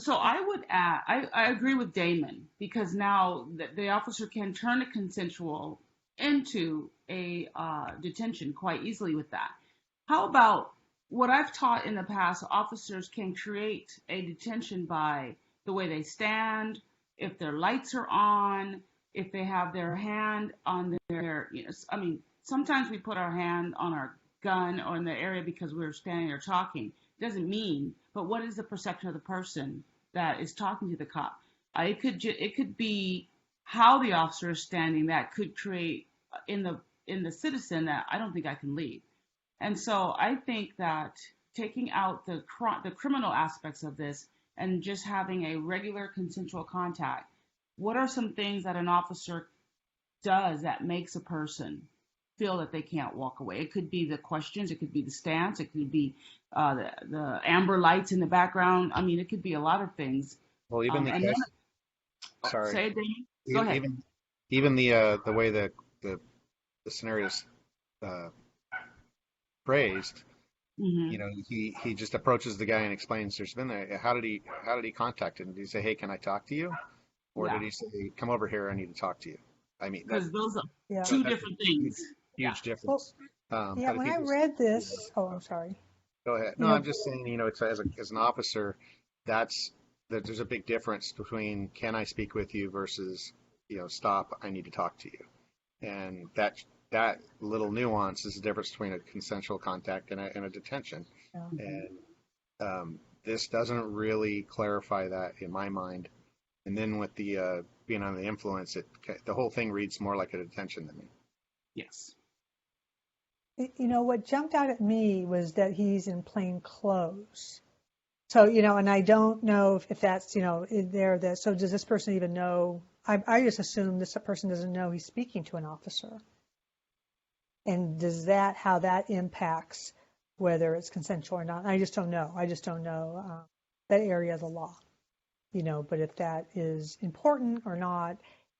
I would add, I agree with Damon, because now the officer can turn a consensual into a detention quite easily with that. How about what I've taught in the past? Officers can create a detention by the way they stand, if their lights are on, if they have their hand on their, sometimes we put our hand on our gun or in the area because we're standing there talking. It doesn't mean, but what is the perception of the person that is talking to the cop? It could be how the officer is standing that could create in the citizen that I don't think I can leave. And so I think that taking out the criminal aspects of this and just having a regular consensual contact, what are some things that an officer does that makes a person feel that they can't walk away? It could be the questions, it could be the stance, it could be the amber lights in the background. It could be a lot of things Well, even the And then, case, sorry, say it, Damien. Go ahead. even the way that the scenario's uh, phrased, you know, he just approaches the guy and explains there's been a, how did he contact him? Did he say, hey, can I talk to you? Or did he say, come over here, I need to talk to you? I mean, because those are two different things. Huge difference. Well, yeah, when I read this, oh, I'm sorry. Go ahead. No, I'm just saying, you know, it's as an officer, that there's a big difference between can I speak with you versus, you know, stop, I need to talk to you. And that little nuance is the difference between a consensual contact and a detention. And this doesn't really clarify that in my mind. And then with the being under the influence, the whole thing reads more like a detention to me. Yes. You know, what jumped out at me was that he's in plain clothes. So, you know, and I don't know if that's, you know, so does this person even know? I just assume this person doesn't know he's speaking to an officer. And how that impacts whether it's consensual or not? I just don't know. That area of the law, you know, but if that is important or not,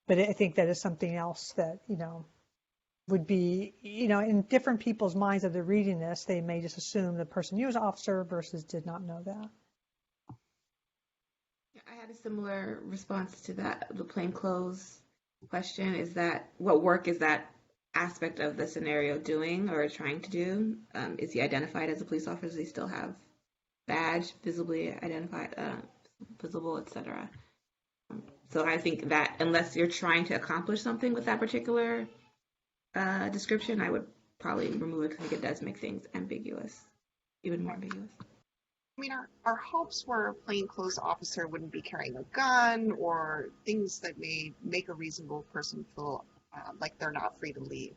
but I think that is something else that, you know, would be, you know, in different people's minds as they're reading this, they may just assume the person knew was an officer versus did not know that. I had a similar response to that, the plainclothes question. Is that what work is that aspect of the scenario doing or trying to do? Is he identified as a police officer? Does he still have badge, visibly identified, visible, etc.? So I think that unless you're trying to accomplish something with that particular description, I would probably remove it because I think it does make things ambiguous, even more ambiguous. I mean, our hopes were a plainclothes officer wouldn't be carrying a gun or things that may make a reasonable person feel like they're not free to leave.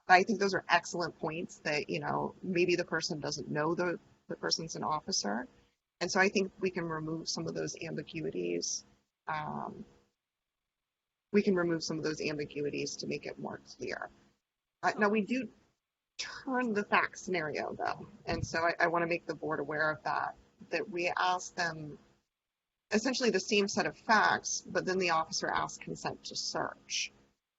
But I think those are excellent points that, you know, maybe the person doesn't know the person's an officer. And so I think we can remove some of those ambiguities. To make it more clear. Now, we do turn the fact scenario, though. And so I want to make the board aware of that we ask them essentially the same set of facts, but then the officer asks consent to search.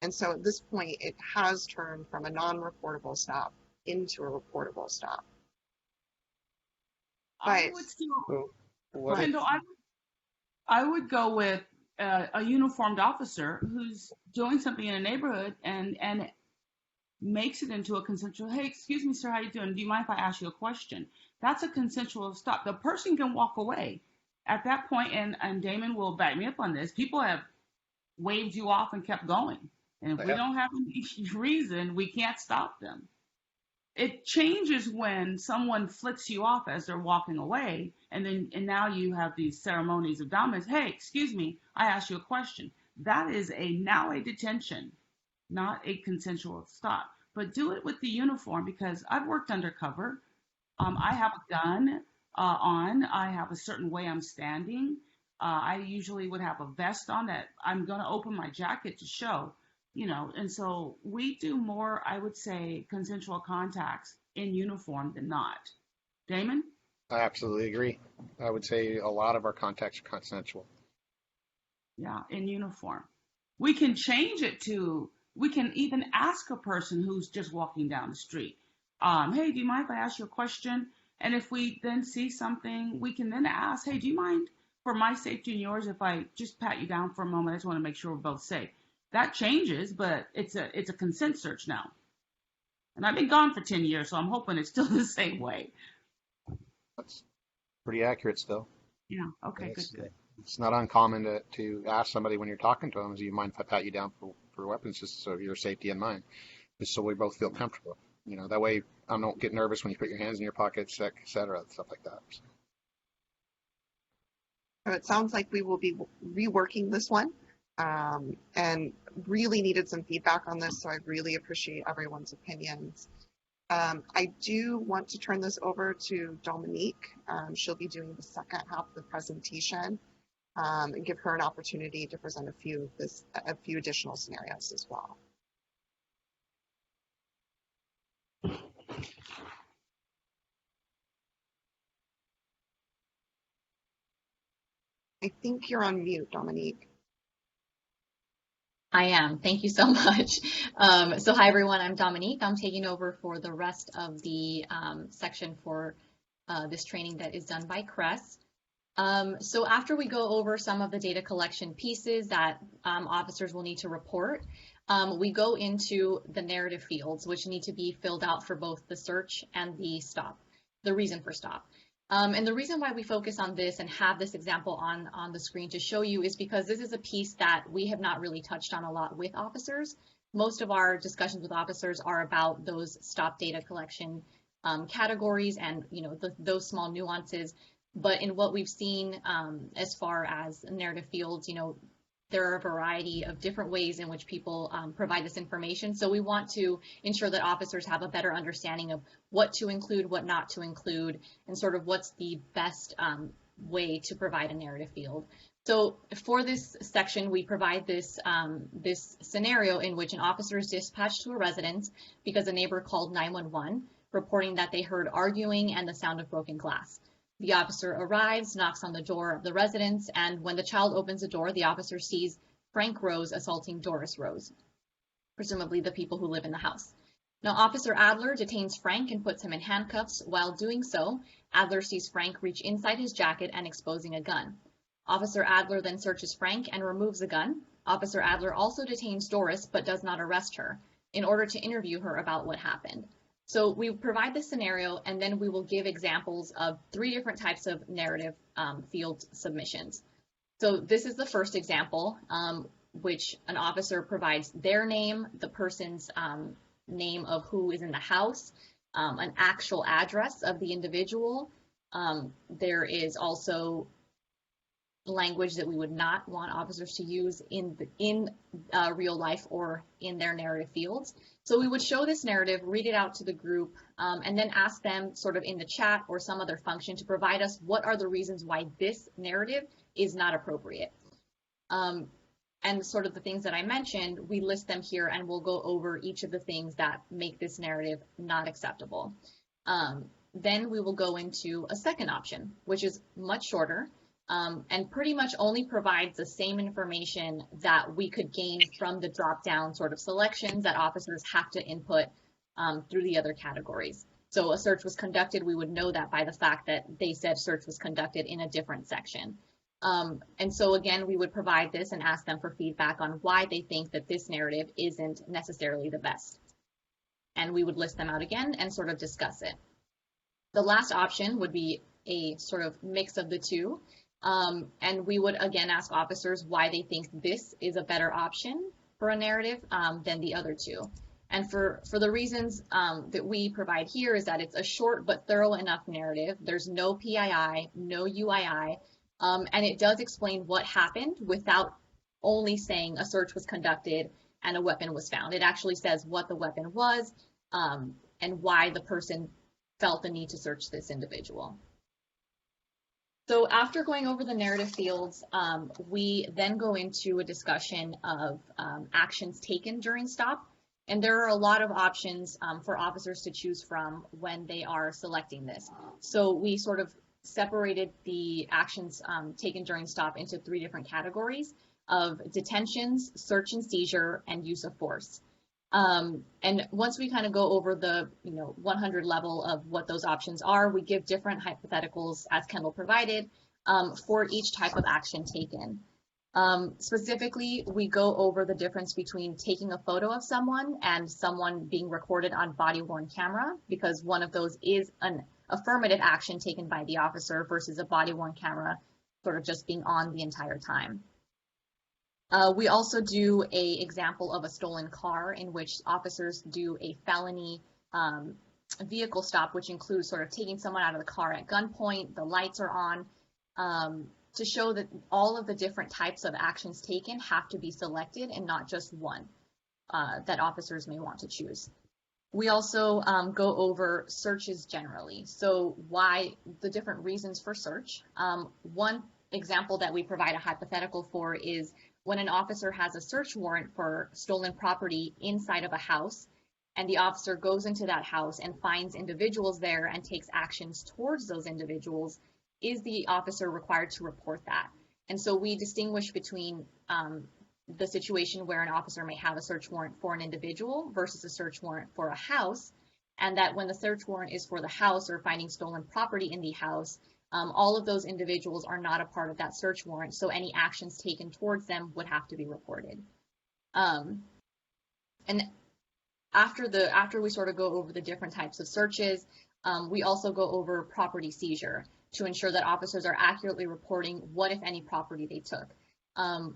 And so at this point, it has turned from a non-reportable stop into a reportable stop. I would still, Kendall, I would go with a uniformed officer who's doing something in a neighborhood and makes it into a consensual, hey, excuse me, sir, how you doing? Do you mind if I ask you a question? That's a consensual stop. The person can walk away at that point, and Damon will back me up on this. People have waved you off and kept going. And if we don't have any reason, we can't stop them. It changes when someone flicks you off as they're walking away, and now you have these ceremonies of dominance. Hey, excuse me, I asked you a question. That is now a detention, not a consensual stop. But do it with the uniform, because I've worked undercover. I have a gun on. I have a certain way I'm standing. I usually would have a vest on that I'm going to open my jacket to show. You know, and so we do more, I would say, consensual contacts in uniform than not. Damon? I absolutely agree. I would say a lot of our contacts are consensual. Yeah, in uniform. We can change it we can even ask a person who's just walking down the street, hey, do you mind if I ask you a question? And if we then see something, we can then ask, hey, do you mind, for my safety and yours, if I just pat you down for a moment? I just want to make sure we're both safe. That changes, but it's a consent search now. And I've been gone for 10 years, so I'm hoping it's still the same way. That's pretty accurate still. Yeah, okay, good. It's not uncommon to ask somebody when you're talking to them, do you mind if I pat you down for weapons, just so your safety and mine, just so we both feel comfortable. You know, that way I don't get nervous when you put your hands in your pockets, et cetera, stuff like that. So it sounds like we will be reworking this one. And really needed some feedback on this, so I really appreciate everyone's opinions. I do want to turn this over to Dominique. She'll be doing the second half of the presentation, and give her an opportunity to present a few additional scenarios as well. I think you're on mute, Dominique. I am. Thank you so much. So hi, everyone. I'm Dominique. I'm taking over for the rest of the section for this training that is done by CRESS. So after we go over some of the data collection pieces that officers will need to report, we go into the narrative fields, which need to be filled out for both the search and the stop, the reason for stop. And the reason why we focus on this and have this example on the screen to show you is because this is a piece that we have not really touched on a lot with officers. Most of our discussions with officers are about those stop data collection categories and those small nuances. But in what we've seen as far as narrative fields, there are a variety of different ways in which people provide this information. So we want to ensure that officers have a better understanding of what to include, what not to include, and sort of what's the best way to provide a narrative field. So for this section, we provide this, this scenario in which an officer is dispatched to a residence because a neighbor called 911, reporting that they heard arguing and the sound of broken glass. The officer arrives, knocks on the door of the residence, and when the child opens the door, the officer sees Frank Rose assaulting Doris Rose, presumably the people who live in the house. Now, Officer Adler detains Frank and puts him in handcuffs. While doing so, Adler sees Frank reach inside his jacket and exposing a gun. Officer Adler then searches Frank and removes the gun. Officer Adler also detains Doris, but does not arrest her, in order to interview her about what happened. So we provide this scenario, and then we will give examples of 3 different types of narrative field submissions. So this is the first example, which an officer provides their name, the person's name of who is in the house, an actual address of the individual. There is also language that we would not want officers to use in real life or in their narrative fields. So we would show this narrative, read it out to the group, and then ask them sort of in the chat or some other function to provide us what are the reasons why this narrative is not appropriate. And sort of the things that I mentioned, we list them here and we'll go over each of the things that make this narrative not acceptable. Then we will go into a second option, which is much shorter, and pretty much only provides the same information that we could gain from the drop-down sort of selections that officers have to input through the other categories. So a search was conducted, we would know that by the fact that they said search was conducted in a different section. And so again, we would provide this and ask them for feedback on why they think that this narrative isn't necessarily the best. And we would list them out again and sort of discuss it. The last option would be a sort of mix of the two. And we would again ask officers why they think this is a better option for a narrative than the other two. And for the reasons that we provide here is that it's a short but thorough enough narrative. There's no PII, no UII, and it does explain what happened without only saying a search was conducted and a weapon was found. It actually says what the weapon was and why the person felt the need to search this individual. So after going over the narrative fields, we then go into a discussion of actions taken during stop. And there are a lot of options for officers to choose from when they are selecting this. So we sort of separated the actions taken during stop into 3 different categories of detentions, search and seizure, and use of force. And once we kind of go over the 100 level of what those options are, we give different hypotheticals as Kendall provided for each type of action taken. Specifically, we go over the difference between taking a photo of someone and someone being recorded on body-worn camera, because one of those is an affirmative action taken by the officer versus a body-worn camera sort of just being on the entire time. We also do an example of a stolen car in which officers do a felony vehicle stop, which includes sort of taking someone out of the car at gunpoint, the lights are on, to show that all of the different types of actions taken have to be selected and not just one that officers may want to choose. We also go over searches generally. So why the different reasons for search. One example that we provide a hypothetical for is when an officer has a search warrant for stolen property inside of a house, and the officer goes into that house and finds individuals there and takes actions towards those individuals, is the officer required to report that? And so we distinguish between the situation where an officer may have a search warrant for an individual versus a search warrant for a house, and that when the search warrant is for the house or finding stolen property in the house, all of those individuals are not a part of that search warrant, so any actions taken towards them would have to be reported. And after we sort of go over the different types of searches, we also go over property seizure to ensure that officers are accurately reporting what, if any, property they took.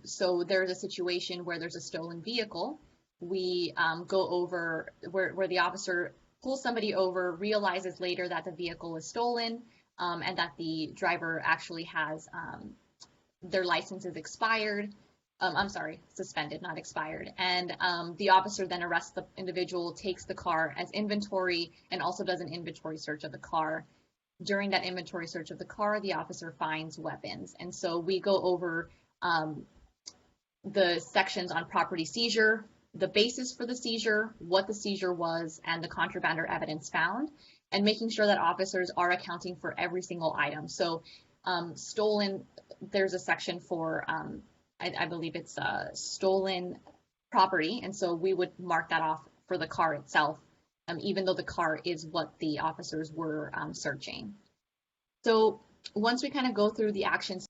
So there's a situation where there's a stolen vehicle. We go over where the officer pulls somebody over, realizes later that the vehicle is stolen, and that the driver actually has their license is expired. I'm sorry, suspended, not expired. And the officer then arrests the individual, takes the car as inventory, and also does an inventory search of the car. During that inventory search of the car, the officer finds weapons. And so we go over the sections on property seizure, the basis for the seizure, what the seizure was, and the contraband or evidence found, and making sure that officers are accounting for every single item. So stolen, there's a section for, I believe it's stolen property, and so we would mark that off for the car itself, even though the car is what the officers were searching. So once we kind of go through the actions,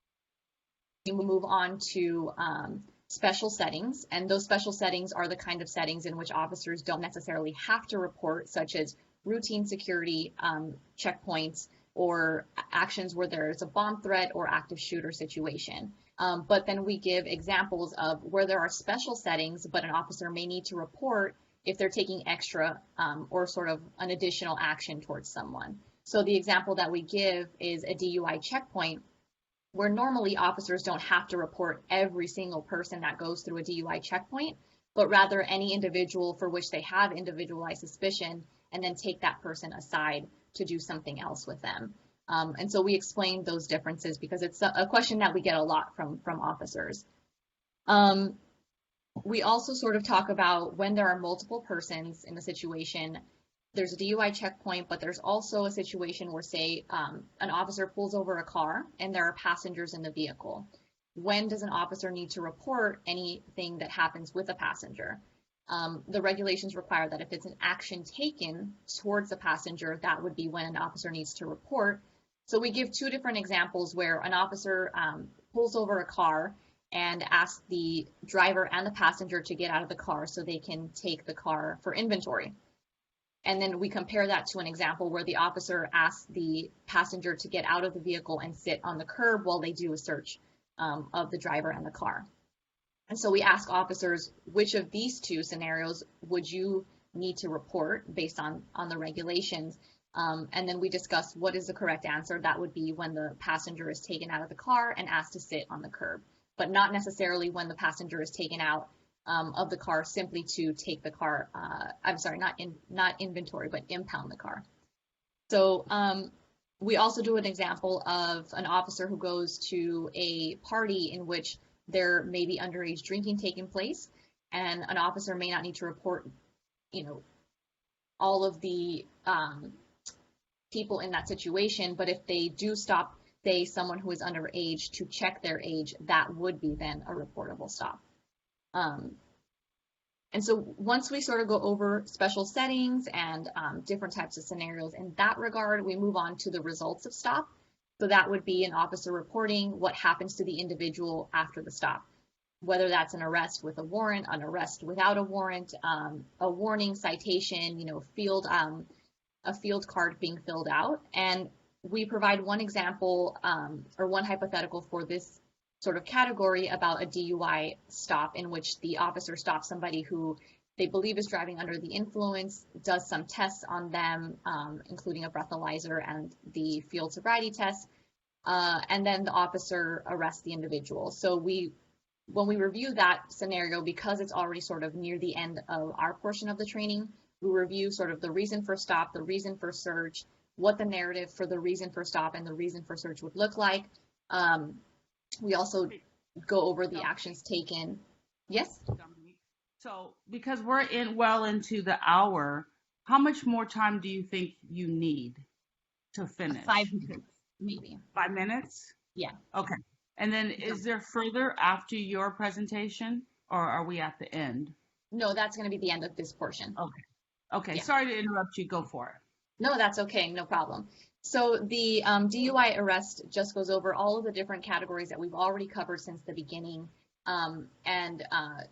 we move on to special settings, and those special settings are the kind of settings in which officers don't necessarily have to report, such as routine security checkpoints or actions where there's a bomb threat or active shooter situation. But then we give examples of where there are special settings, but an officer may need to report if they're taking extra or sort of an additional action towards someone. So the example that we give is a DUI checkpoint, where normally officers don't have to report every single person that goes through a DUI checkpoint, but rather any individual for which they have individualized suspicion, and then take that person aside to do something else with them. And so we explain those differences because it's a question that we get a lot from officers. We also sort of talk about when there are multiple persons in the situation. There's a DUI checkpoint, but there's also a situation where, say, an officer pulls over a car and there are passengers in the vehicle. When does an officer need to report anything that happens with a passenger? The regulations require that if it's an action taken towards the passenger, that would be when an officer needs to report. So we give two different examples where an officer pulls over a car and asks the driver and the passenger to get out of the car so they can take the car for inventory. And then we compare that to an example where the officer asks the passenger to get out of the vehicle and sit on the curb while they do a search of the driver and the car. And so we ask officers, which of these two scenarios would you need to report based on the regulations? And then we discuss what is the correct answer. That would be when the passenger is taken out of the car and asked to sit on the curb, but not necessarily when the passenger is taken out of the car simply to take the car, I'm sorry, not inventory, but impound the car. So we also do an example of an officer who goes to a party in which there may be underage drinking taking place, and an officer may not need to report, all of the people in that situation, but if they do stop, say, someone who is underage to check their age, that would be then a reportable stop. And so once we sort of go over special settings and different types of scenarios in that regard, we move on to the results of stop. So that would be an officer reporting what happens to the individual after the stop, whether that's an arrest with a warrant, an arrest without a warrant, a warning, citation, a field card being filled out. And we provide one example or one hypothetical for this sort of category about a DUI stop in which the officer stops somebody who they believe is driving under the influence, does some tests on them, including a breathalyzer and the field sobriety test, and then the officer arrests the individual. So when we review that scenario, because it's already sort of near the end of our portion of the training, we review sort of the reason for stop, the reason for search, what the narrative for the reason for stop and the reason for search would look like. We also go over the actions taken. Yes? So because we're well into the hour, how much more time do you think you need to finish? 5 minutes, maybe. 5 minutes? Yeah. Okay. And then is there further after your presentation, or are we at the end? No, that's going to be the end of this portion. Okay. Okay, Yeah. sorry to interrupt you. Go for it. No, that's okay, no problem. So the DUI arrest just goes over all of the different categories that we've already covered since the beginning, and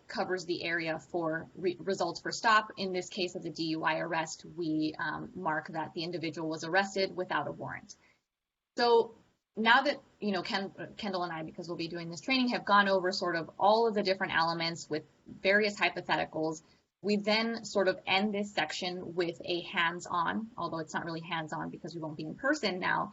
covers the area for results for stop. In this case of the DUI arrest, we mark that the individual was arrested without a warrant. So now that, you know, Kendall and I, because we'll be doing this training, have gone over sort of all of the different elements with various hypotheticals, we then sort of end this section with a hands-on, although it's not really hands-on because we won't be in person now,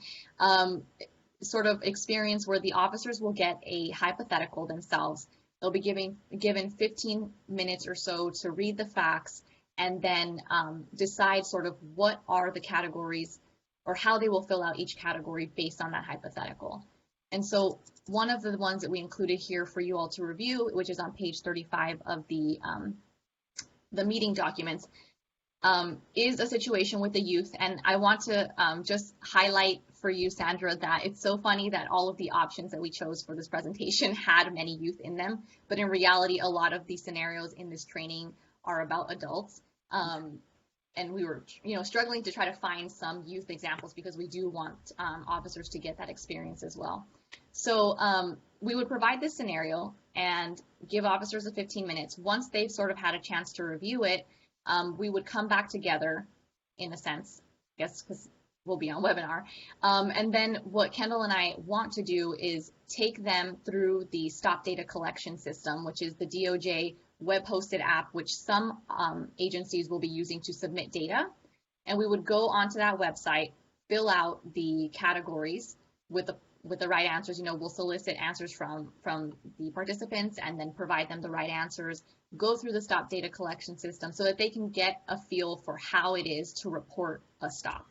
sort of experience where the officers will get a hypothetical themselves. They'll be given 15 minutes or so to read the facts and then decide sort of what are the categories or how they will fill out each category based on that hypothetical. And so one of the ones that we included here for you all to review, which is on page 35 of the meeting documents, is a situation with the youth. And I want to just highlight for you, Sandra, that it's so funny that all of the options that we chose for this presentation had many youth in them. But in reality, a lot of these scenarios in this training are about adults. And we were, you know, struggling to try to find some youth examples because we do want officers to get that experience as well. So we would provide this scenario and give officers the 15 minutes. Once they've sort of had a chance to review it, we would come back together, in a sense, I guess, because we'll be on webinar. And then what Kendall and I want to do is take them through the stop data collection system, which is the DOJ web-hosted app, which some agencies will be using to submit data. And we would go onto that website, fill out the categories with the right answers. You know, we'll solicit answers from the participants and then provide them the right answers, go through the stop data collection system so that they can get a feel for how it is to report a stop.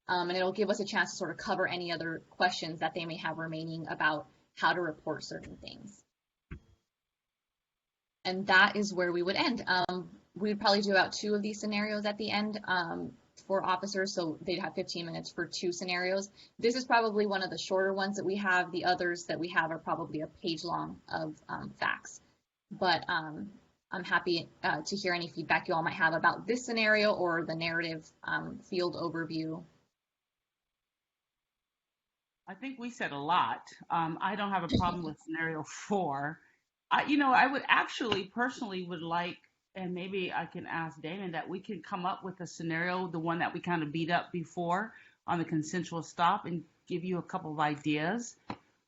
And it'll give us a chance to sort of cover any other questions that they may have remaining about how to report certain things. And that is where we would end. We would probably do about 2 of these scenarios at the end for officers, so they'd have 15 minutes for 2 scenarios. This is probably one of the shorter ones that we have. The others that we have are probably a page long of facts. But I'm happy to hear any feedback you all might have about this scenario or the narrative field overview. I think we said a lot. I don't have a problem with scenario 4. I would actually personally would like, and maybe I can ask Damon, that we can come up with a scenario, the one that we kind of beat up before on the consensual stop, and give you a couple of ideas,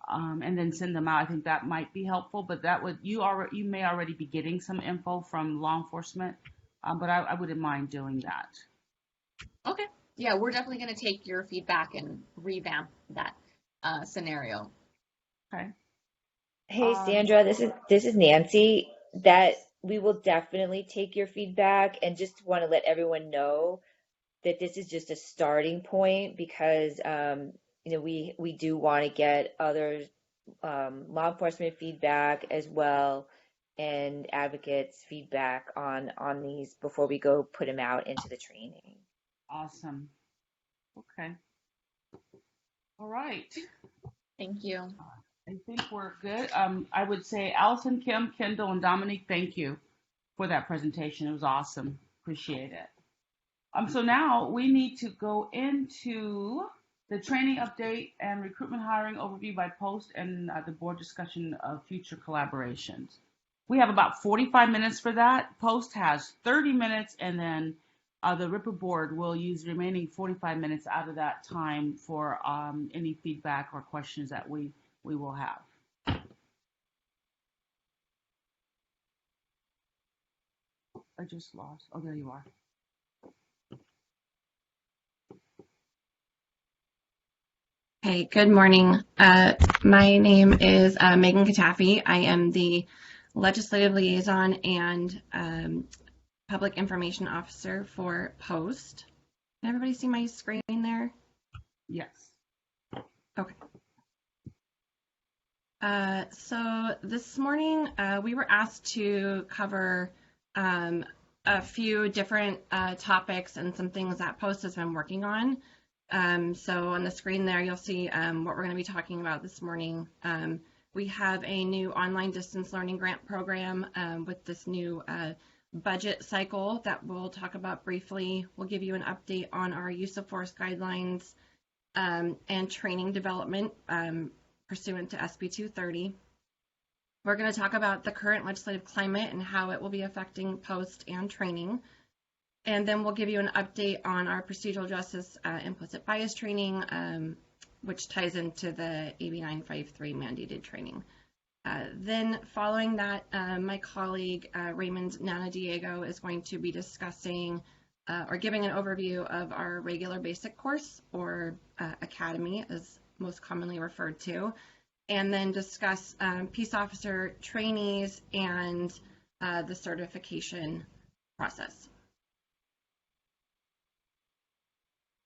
and then send them out. I think that might be helpful, but that would, you may already be getting some info from law enforcement, but I wouldn't mind doing that. Okay. Yeah, we're definitely going to take your feedback and revamp that scenario. Okay. Hey, Sandra, this is Nancy. That we will definitely take your feedback, and just want to let everyone know that this is just a starting point because we do want to get other law enforcement feedback as well, and advocates feedback on these before we go put them out into the training. Awesome. Okay. All right. Thank you. I think we're good. I would say Allison, Kim, Kendall, and Dominique, thank you for that presentation. It was awesome. Appreciate it. So now we need to go into the training update and recruitment hiring overview by post and the board discussion of future collaborations. We have about 45 minutes for that. Post has 30 minutes, and then the RIPA board will use the remaining 45 minutes out of that time for any feedback or questions that we will have. I just lost. Oh, there you are. Hey, good morning. My name is Megan Katafi. I am the Legislative Liaison and Public Information Officer for POST. Can everybody see my screen there? Yes. Okay. So this morning we were asked to cover a few different topics and some things that POST has been working on. So on the screen there, you'll see what we're going to be talking about this morning. We have a new online distance learning grant program with this new budget cycle that we'll talk about briefly. We'll give you an update on our use of force guidelines and training development pursuant to SB 230. We're going to talk about the current legislative climate and how it will be affecting post and training. And then we'll give you an update on our procedural justice implicit bias training, which ties into the AB 953 mandated training. Then following that, my colleague Raymond Nanadiego is going to be discussing or giving an overview of our regular basic course, or academy as most commonly referred to, and then discuss peace officer trainees and the certification process.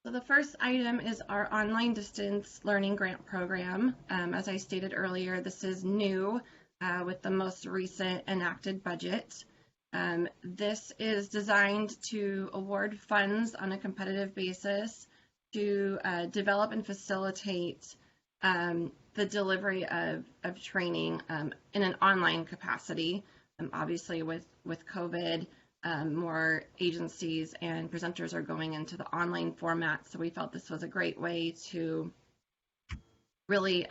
So the first item is our online distance learning grant program. As I stated earlier, this is new with the most recent enacted budget. This is designed to award funds on a competitive basis to develop and facilitate the delivery of training in an online capacity. Obviously with COVID, more agencies and presenters are going into the online format, so we felt this was a great way to really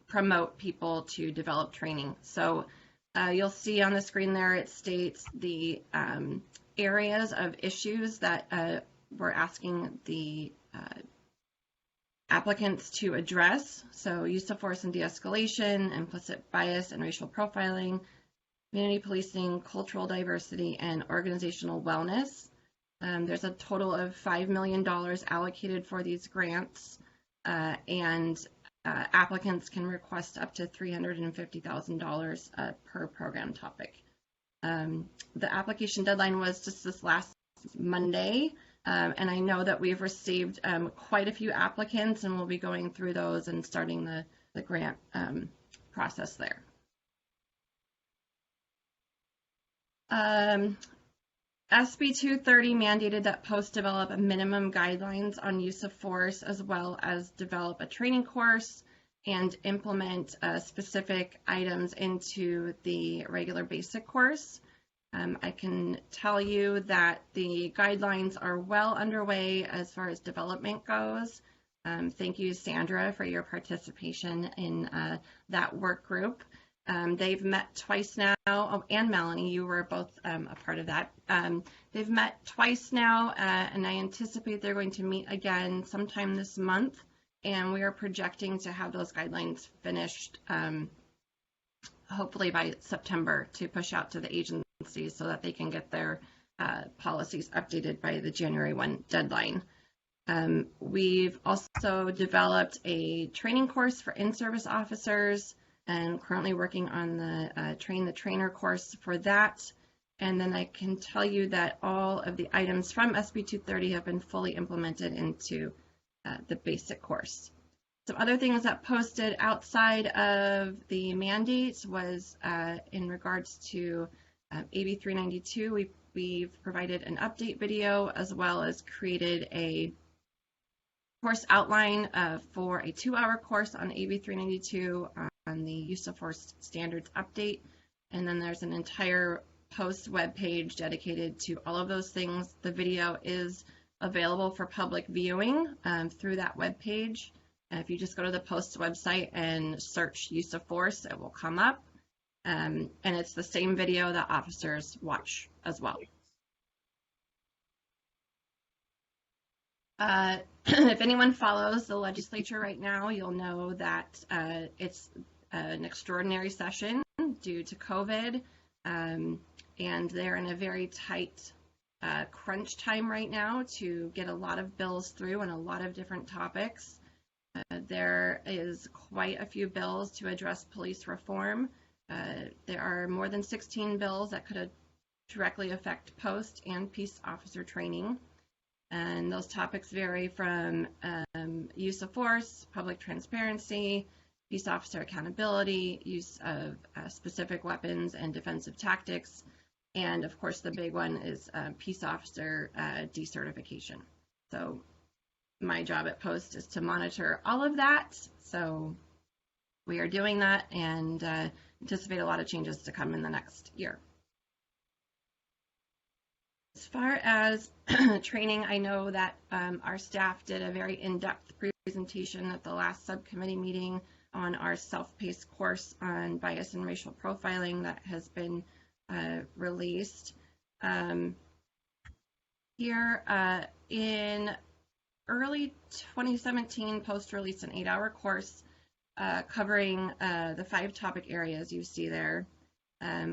promote people to develop training. So you'll see on the screen there, it states the areas of issues that we're asking the applicants to address. So use of force and de-escalation, implicit bias and racial profiling, community policing, cultural diversity, and organizational wellness. There's a total of $5 million allocated for these grants, and applicants can request up to $350,000 per program topic. The application deadline was just this last Monday, and I know that we've received quite a few applicants, and we'll be going through those and starting the grant process there. SB 230 mandated that posts develop a minimum guidelines on use of force, as well as develop a training course and implement specific items into the regular basic course. I can tell you that the guidelines are well underway as far as development goes. Thank you, Sandra, for your participation in that work group. They've met twice now, and Melanie, you were both a part of that. They've met twice now, and I anticipate they're going to meet again sometime this month, and we are projecting to have those guidelines finished hopefully by September to push out to the agencies so that they can get their policies updated by the January 1 deadline. We've also developed a training course for in-service officers, and currently working on the Train the Trainer course for that. And then I can tell you that all of the items from SB 230 have been fully implemented into the basic course. Some other things that posted outside of the mandates was in regards to AB 392, we've provided an update video, as well as created a course outline for a 2-hour course on AB 392 on the use of force standards update. And then there's an entire post webpage dedicated to all of those things. The video is available for public viewing through that webpage. If you just go to the Post website and search use of force, it will come up. And it's the same video that officers watch as well. If anyone follows the legislature right now, you'll know that it's an extraordinary session due to COVID, and they're in a very tight crunch time right now to get a lot of bills through and a lot of different topics. There is quite a few bills to address police reform. There are more than 16 bills that could directly affect post and peace officer training. And those topics vary from use of force, public transparency, peace officer accountability, use of specific weapons and defensive tactics, and of course the big one is peace officer decertification. So my job at Post is to monitor all of that. So we are doing that and anticipate a lot of changes to come in the next year. As far as training, I know that our staff did a very in-depth presentation at the last subcommittee meeting on our self-paced course on bias and racial profiling that has been released. Here in early 2017, Post released an 8-hour course covering the 5 topic areas you see there.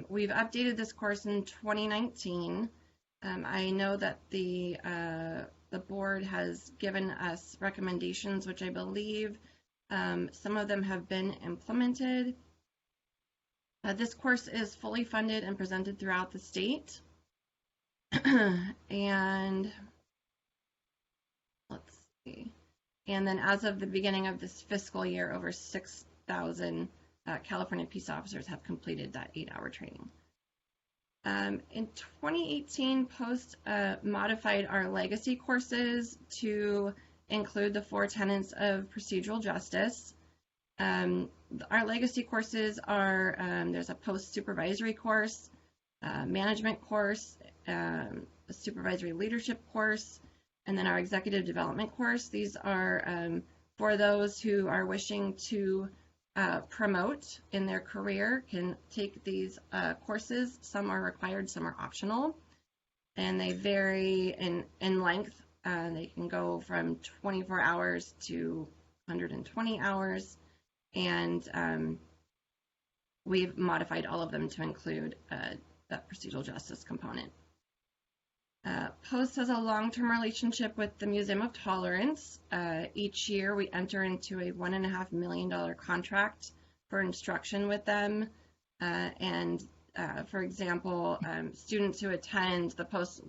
We've updated this course in 2019. I know that the board has given us recommendations, which I believe some of them have been implemented. This course is fully funded and presented throughout the state. And let's see. And then as of the beginning of this fiscal year, over 6,000 California peace officers have completed that 8-hour training. In 2018, Post modified our legacy courses to include the 4 tenets of procedural justice. Our legacy courses are, there's a Post supervisory course, management course, a supervisory leadership course, and then our executive development course. These are for those who are wishing to promote in their career, can take these courses. Some are required, some are optional, and they vary in length. They can go from 24 hours to 120 hours, and we've modified all of them to include that procedural justice component. Post has a long-term relationship with the Museum of Tolerance. Each year we enter into a $1.5 million contract for instruction with them. For example, students who attend the Post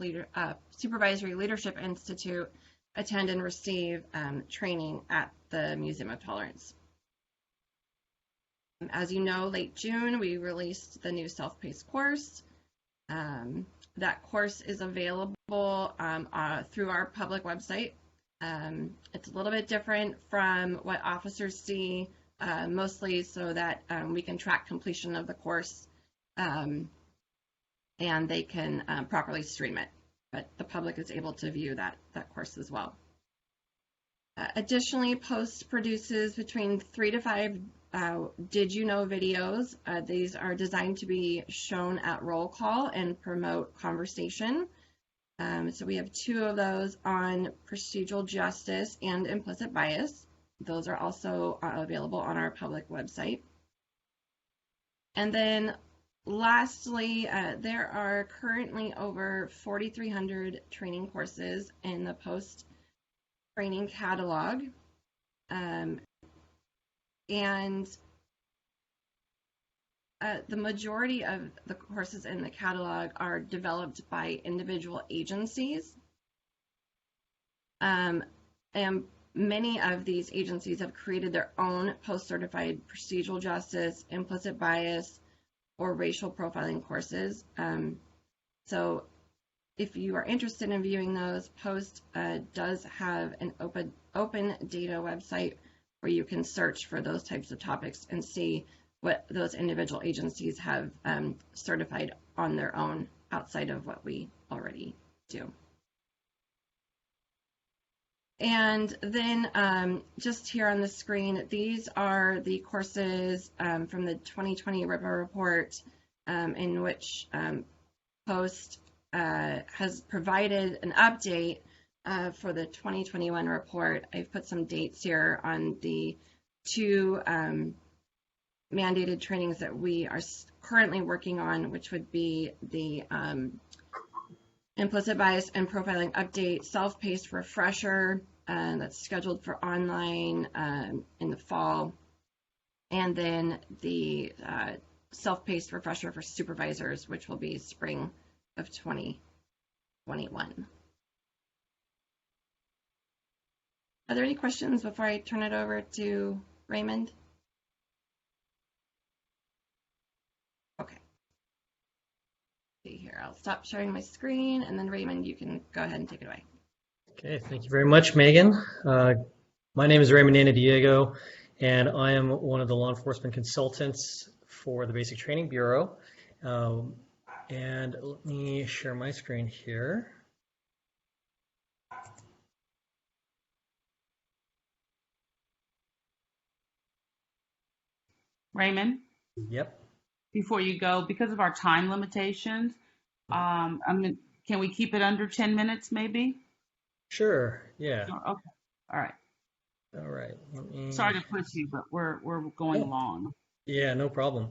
Supervisory Leadership Institute attend and receive training at the Museum of Tolerance. As you know, late June, we released the new self-paced course. That course is available through our public website. It's a little bit different from what officers see, mostly so that we can track completion of the course and they can properly stream it. But the public is able to view that course as well. Additionally, Post produces between 3 to 5 Did You Know videos. These are designed to be shown at roll call and promote conversation. So we have 2 of those on procedural justice and implicit bias. Those are also available on our public website. And then lastly, there are currently over 4,300 training courses in the Post training catalog. And the majority of the courses in the catalog are developed by individual agencies. And many of these agencies have created their own post-certified procedural justice, implicit bias, or racial profiling courses. So if you are interested in viewing those, Post does have an open data website where you can search for those types of topics and see what those individual agencies have certified on their own outside of what we already do. And then just here on the screen, these are the courses from the 2020 RIPA report in which Post has provided an update for the 2021 report. I've put some dates here on the 2 mandated trainings that we are currently working on, which would be the implicit bias and profiling update, self-paced refresher that's scheduled for online in the fall, and then the self-paced refresher for supervisors, which will be spring of 2021. Are there any questions before I turn it over to Raymond? Okay. See here, I'll stop sharing my screen, and then Raymond, you can go ahead and take it away. Okay, thank you very much, Megan. My name is Raymond Anadiego, and I am one of the law enforcement consultants for the Basic Training Bureau. And let me share my screen here. Raymond? Yep. Before you go, because of our time limitations, can we keep it under 10 minutes maybe? Sure, yeah. Okay, all right. All right. Sorry to push you, but we're going along. Yeah, no problem.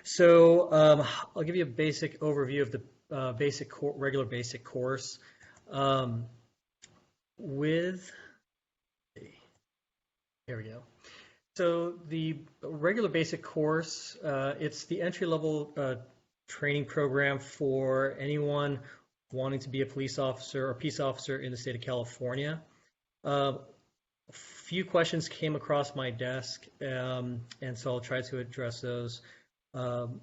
So I'll give you a basic overview of the regular basic course. Here we go. So the regular basic course, it's the entry-level training program for anyone wanting to be a police officer or peace officer in the state of California. A few questions came across my desk, and so I'll try to address those. One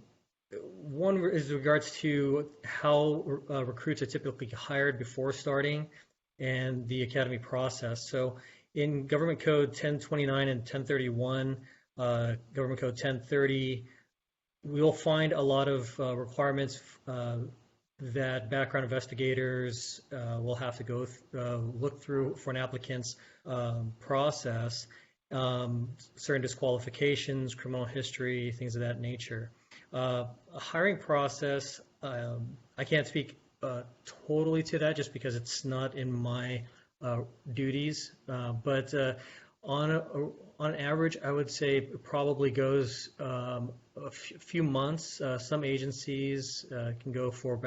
is in regards to how recruits are typically hired before starting and the academy process. So in Government Code 1029 and 1031, Government Code 1030, we'll find a lot of requirements that background investigators will have to go look through for an applicant's process, certain disqualifications, criminal history, things of that nature. A hiring process, I can't speak totally to that just because it's not in my duties, but on average, I would say it probably goes a few months. Some agencies can go for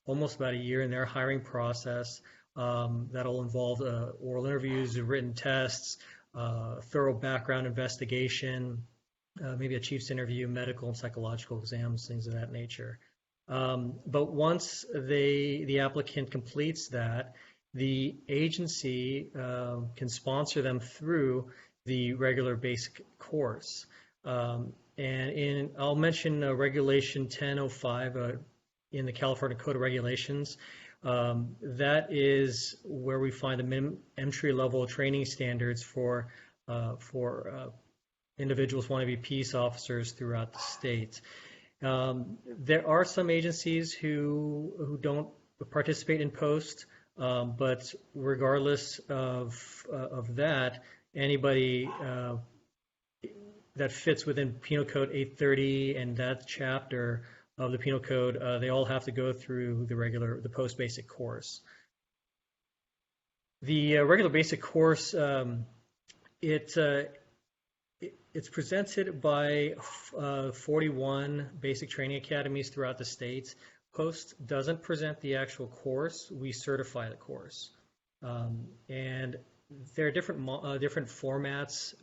almost about a year in their hiring process. That'll involve oral interviews, written tests, thorough background investigation, maybe a chief's interview, medical and psychological exams, things of that nature. But once the applicant completes that, the agency can sponsor them through the regular basic course. And I'll mention Regulation 1005 in the California Code of Regulations. That is where we find the entry-level training standards for individuals wanting to be peace officers throughout the state. There are some agencies who don't participate in post, but regardless of that, anybody that fits within Penal Code 830 and that chapter of the Penal Code, they all have to go through the post-basic course. The regular basic course, it's presented by 41 basic training academies throughout the state. Post doesn't present the actual course, we certify the course. And there are different formats,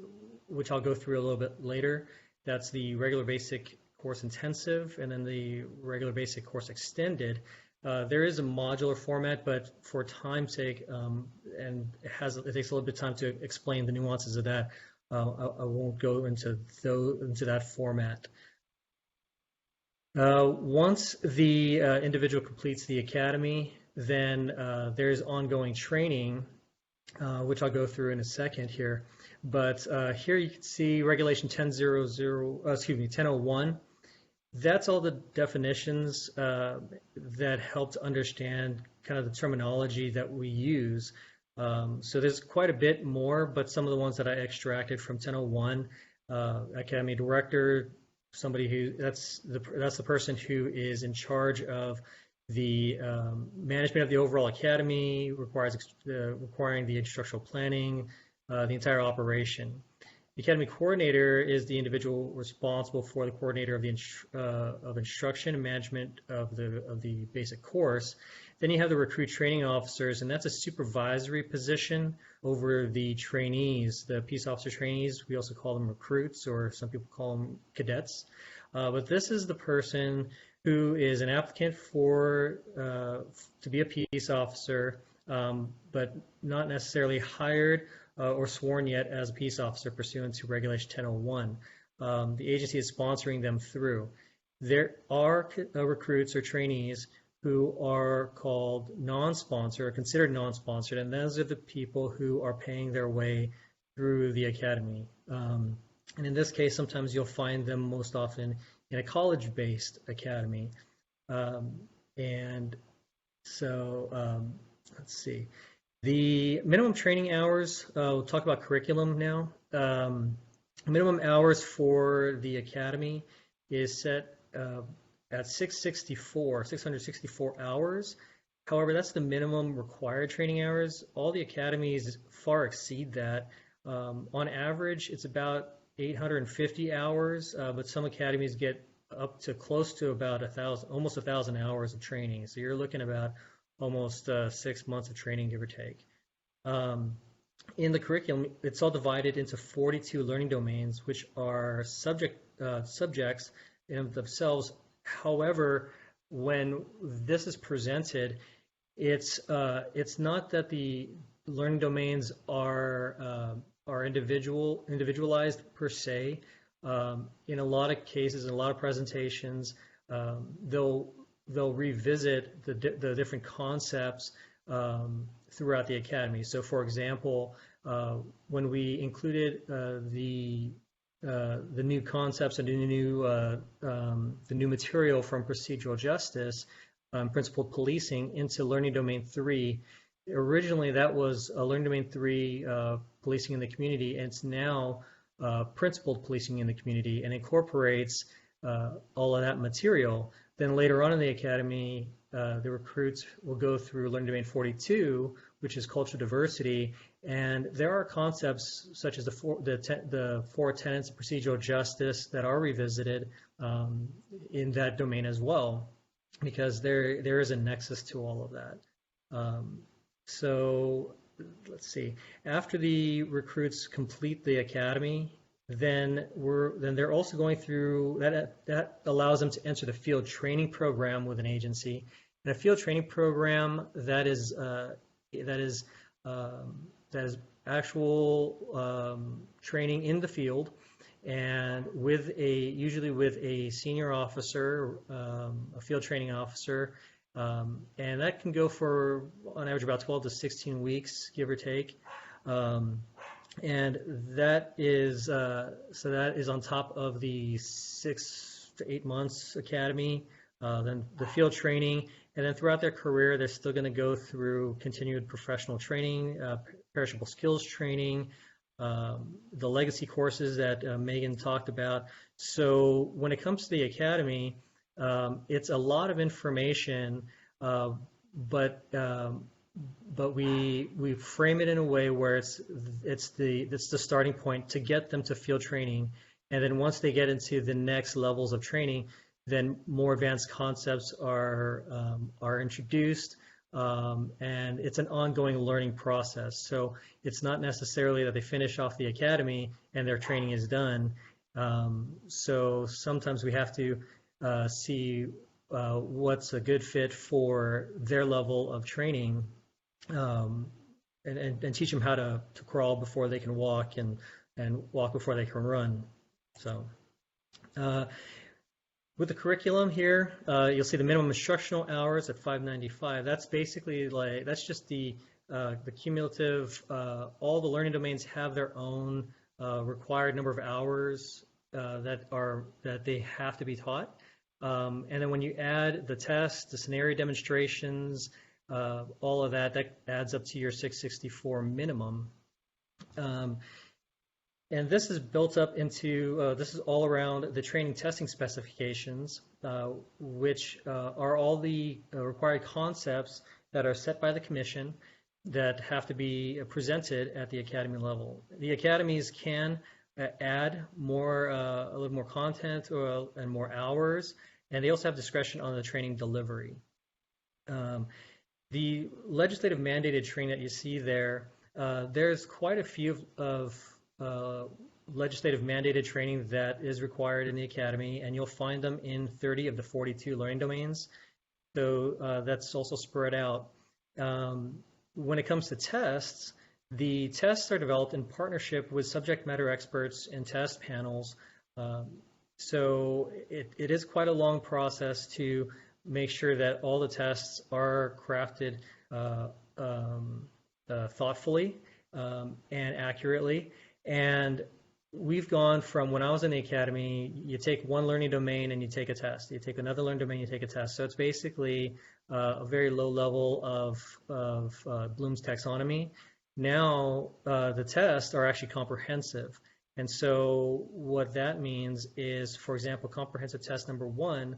which I'll go through a little bit later. That's the regular basic course intensive and then the regular basic course extended. There is a modular format, but for time's sake, and it takes a little bit of time to explain the nuances of that, I won't go into that format. Once the individual completes the academy, then there's ongoing training, which I'll go through in a second here. But here you can see Regulation 1001. That's all the definitions that help to understand kind of the terminology that we use. So there's quite a bit more, but some of the ones that I extracted from 1001, Academy Director, somebody who that's the person who is in charge of the management of the overall academy, requiring the instructional planning, the entire operation. The academy coordinator is the individual responsible for the coordinator of the instruction and management of the basic course. Then you have the recruit training officers, and that's a supervisory position over the trainees, the peace officer trainees. We also call them recruits, or some people call them cadets. But this is the person who is an applicant to be a peace officer, but not necessarily hired or sworn yet as a peace officer pursuant to Regulation 1001. The agency is sponsoring them through. There are recruits or trainees who are called non-sponsored or considered non-sponsored, and those are the people who are paying their way through the academy. And in this case, sometimes you'll find them most often in a college-based academy. And so let's see. The minimum training hours, we'll talk about curriculum now. Minimum hours for the academy is set at 664 hours. However, that's the minimum required training hours. All the academies far exceed that. On average, it's about 850 hours, but some academies get up to close to about 1,000, almost 1,000 hours of training. So you're looking about almost 6 months of training, give or take. In the curriculum, it's all divided into 42 learning domains, which are subjects in themselves. However, when this is presented, it's not that the learning domains are individualized per se. In a lot of cases, in a lot of presentations, they'll revisit the different concepts throughout the academy. So, for example, when we included the new concepts and the new material from procedural justice, principled policing, into learning domain 3. Originally, that was learning domain 3, policing in the community, and it's now principled policing in the community, and incorporates all of that material. Then later on in the academy, the recruits will go through learning domain 42, which is cultural diversity, and there are concepts such as the four tenets of procedural justice that are revisited in that domain as well, because there is a nexus to all of that. So let's see. After the recruits complete the academy, then they're also going through that allows them to enter the field training program with an agency. And a field training program that is actual training in the field, and usually with a senior officer, a field training officer, and that can go for on average about 12 to 16 weeks, give or take. And that is on top of the 6 to 8 months academy, then the field training, and then throughout their career, they're still going to go through continued professional training, perishable skills training, the legacy courses that Megan talked about. So when it comes to the academy, it's a lot of information, but we frame it in a way where it's the starting point to get them to field training, and then once they get into the next levels of training, then more advanced concepts are introduced, and it's an ongoing learning process. So it's not necessarily that they finish off the academy and their training is done. So sometimes we have to see what's a good fit for their level of training, and teach them how to crawl before they can walk, and walk before they can run. So with the curriculum here, you'll see the minimum instructional hours at 595. That's basically that's just the cumulative. All the learning domains have their own required number of hours that they have to be taught. And then when you add the tests, the scenario demonstrations, all of that adds up to your 664 minimum. And this is built up into, this is all around the training testing specifications, which are all the required concepts that are set by the commission that have to be presented at the academy level. The academies can add a little more content and more hours, and they also have discretion on the training delivery. The legislative mandated training that you see there, there's quite a few of legislative mandated training that is required in the academy, and you'll find them in 30 of the 42 learning domains. So that's also spread out. When it comes to tests, the tests are developed in partnership with subject matter experts and test panels. So it is quite a long process to make sure that all the tests are crafted thoughtfully and accurately. And we've gone from when I was in the academy, you take one learning domain and you take a test. You take another learning domain, you take a test. So it's basically a very low level of Bloom's taxonomy. Now the tests are actually comprehensive. And so what that means is, for example, comprehensive test number 1,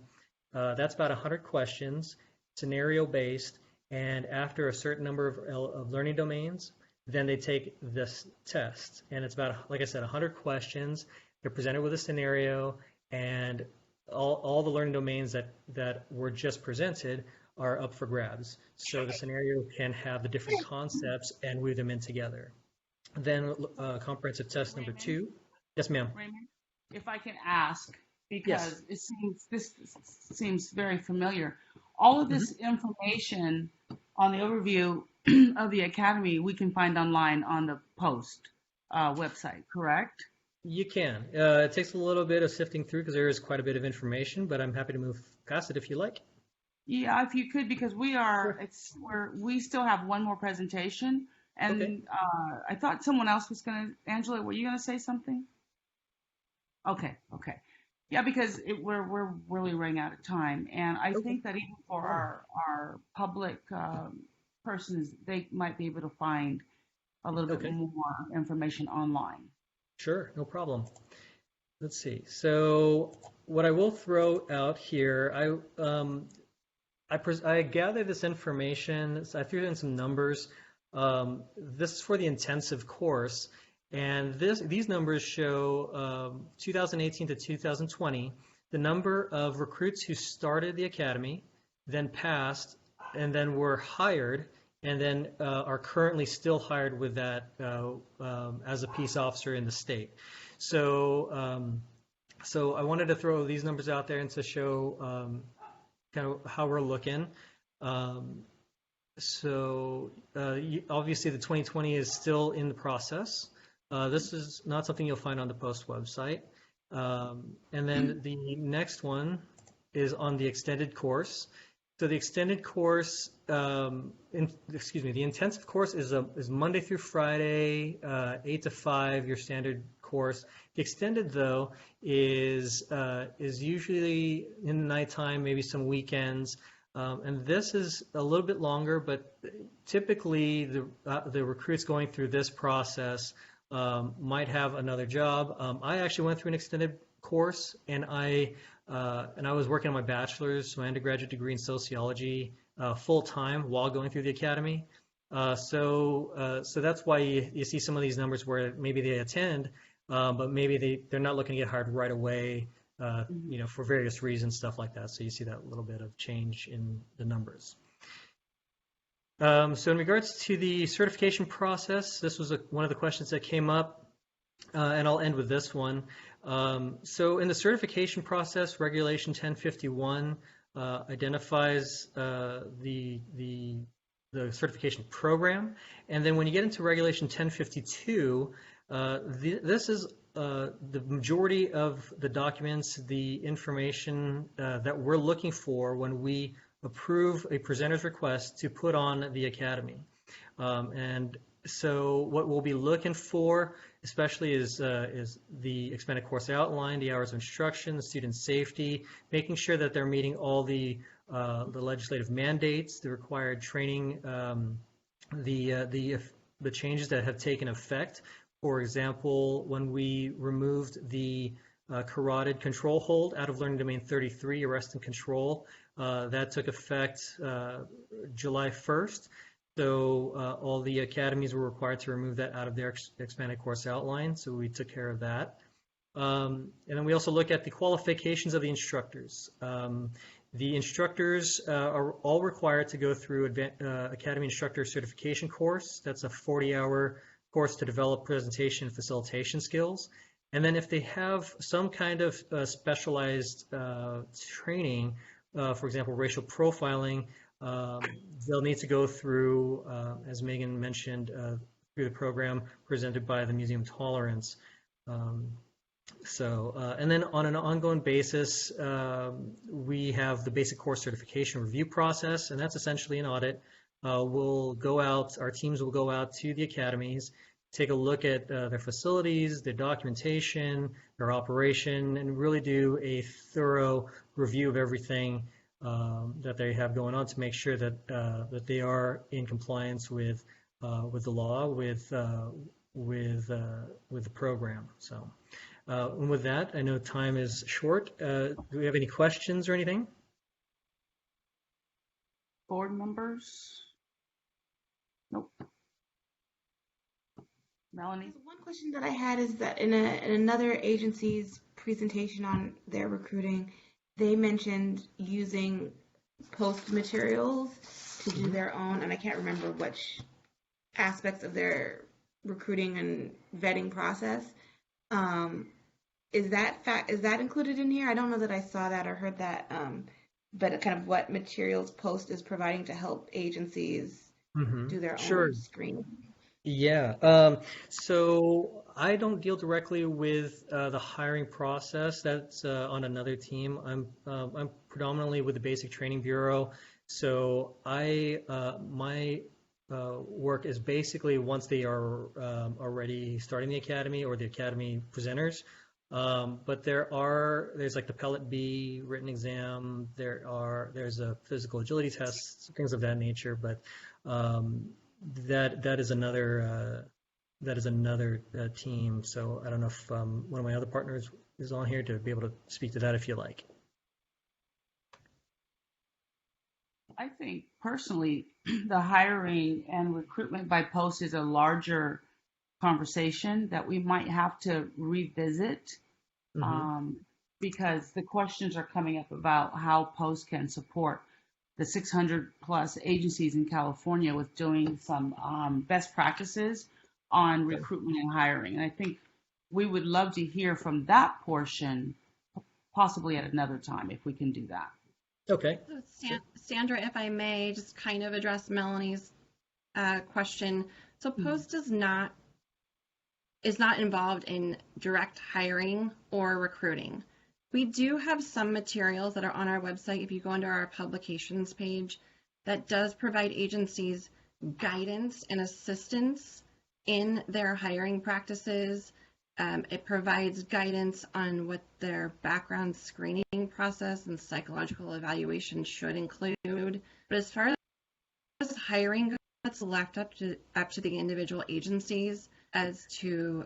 that's about 100 questions, scenario-based, and after a certain number of learning domains, then they take this test. And it's about, like I said, 100 questions. They're presented with a scenario, and all the learning domains that were just presented are up for grabs. So the scenario can have the different concepts and weave them in together. Then comprehensive test number 2. Yes, ma'am. Raymond, if I can ask, because this seems very familiar. All of this information on the overview of the Academy we can find online on the POST website, correct? You can. It takes a little bit of sifting through because there is quite a bit of information, but I'm happy to move past it if you like. Yeah, if you could, because we still have one more presentation, and Okay. I thought someone else was gonna. Angela, were you gonna say something? Okay. Yeah, because we're really running out of time, and I think that even for our public persons, they might be able to find a little bit more information online. Sure, no problem. Let's see. So what I will throw out here, I gathered this information. So I threw in some numbers. This is for the intensive course, and these numbers show 2018 to 2020, the number of recruits who started the academy, then passed, and then were hired, and then are currently still hired with that as a peace officer in the state. So, so I wanted to throw these numbers out there and to show kind of how we're looking. Obviously the 2020 is still in the process. This is not something you'll find on the POST website. And then the next one is on the extended course. So the extended course, the intensive course is Monday through Friday, 8 to 5, your standard course. The extended, though, is usually in the nighttime, maybe some weekends. And this is a little bit longer, but typically the recruits going through this process might have another job. I actually went through an extended course, and I was working on my bachelor's, my undergraduate degree in sociology, full time while going through the academy. So that's why you see some of these numbers where maybe they attend, but maybe they're not looking to get hired right away, for various reasons, stuff like that. So you see that little bit of change in the numbers. So in regards to the certification process, this was one of the questions that came up, and I'll end with this one. So in the certification process, Regulation 1051 identifies the certification program, and then when you get into Regulation 1052, this is the majority of the documents, the information that we're looking for when we approve a presenter's request to put on the academy. And so what we'll be looking for, especially is the expanded course outline, the hours of instruction, the student safety, making sure that they're meeting all the legislative mandates, the required training, the changes that have taken effect. For example, when we removed the carotid control hold out of Learning Domain 33, arrest and control, that took effect July 1st. So all the academies were required to remove that out of their expanded course outline, so we took care of that. And then we also look at the qualifications of the instructors. The instructors are all required to go through Academy Instructor Certification course. That's a 40-hour course to develop presentation and facilitation skills. And then if they have some kind of specialized training, for example, racial profiling, they'll need to go through, as Megan mentioned, through the program presented by the Museum of Tolerance. And then on an ongoing basis, we have the basic course certification review process, and that's essentially an audit. We'll go out, our teams will go out to the academies take a look at their facilities, their documentation, their operation, and really do a thorough review of everything that they have going on to make sure that that they are in compliance with the law, with the program. So, and with that, I know time is short. Do we have any questions or anything? Board members? Nope. Melanie? One question that I had is that in another agency's presentation on their recruiting, they mentioned using post materials to do their own, and I can't remember which aspects of their recruiting and vetting process. Is that included in here? I don't know that I saw that or heard that, but kind of what materials Post is providing to help agencies do their own screening. Yeah, so I don't deal directly with the hiring process. That's on another team. I'm predominantly with the Basic Training Bureau. So my work is basically once they are already starting the academy or the academy presenters. But there's like the Pellet B written exam. There's a physical agility test, things of that nature. But that is another team. So I don't know if one of my other partners is on here to be able to speak to that if you like. I think personally, the hiring and recruitment by post is a larger conversation that we might have to revisit because the questions are coming up about how post can support the 600 plus agencies in California with doing some best practices on recruitment and hiring. And I think we would love to hear from that portion, possibly at another time, if we can do that. Okay. So Sandra, if I may just kind of address Melanie's question. So Post is not involved in direct hiring or recruiting. We do have some materials that are on our website. If you go under our publications page, that does provide agencies guidance and assistance in their hiring practices. It provides guidance on what their background screening process and psychological evaluation should include. But as far as hiring goes, it's left up to the individual agencies as to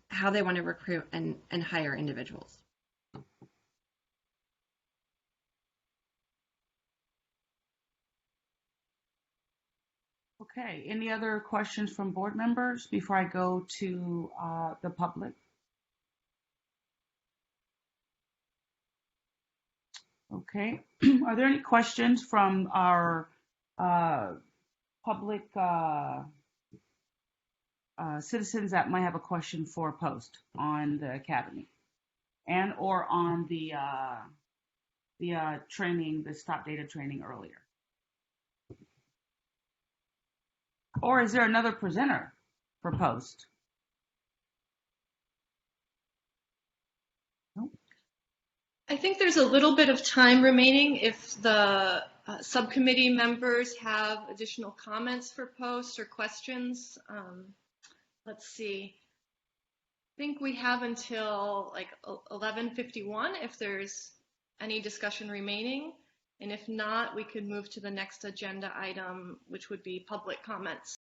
how they want to recruit and hire individuals. Okay, any other questions from board members before I go to the public? Okay, are there any questions from our public citizens that might have a question for Post on the academy and or on the training, the stop data training earlier? Or is there another presenter for Post? Nope. I think there's a little bit of time remaining if the subcommittee members have additional comments for Post or questions. Let's see. I think we have until like 11:51 if there's any discussion remaining. And if not, we could move to the next agenda item, which would be public comments.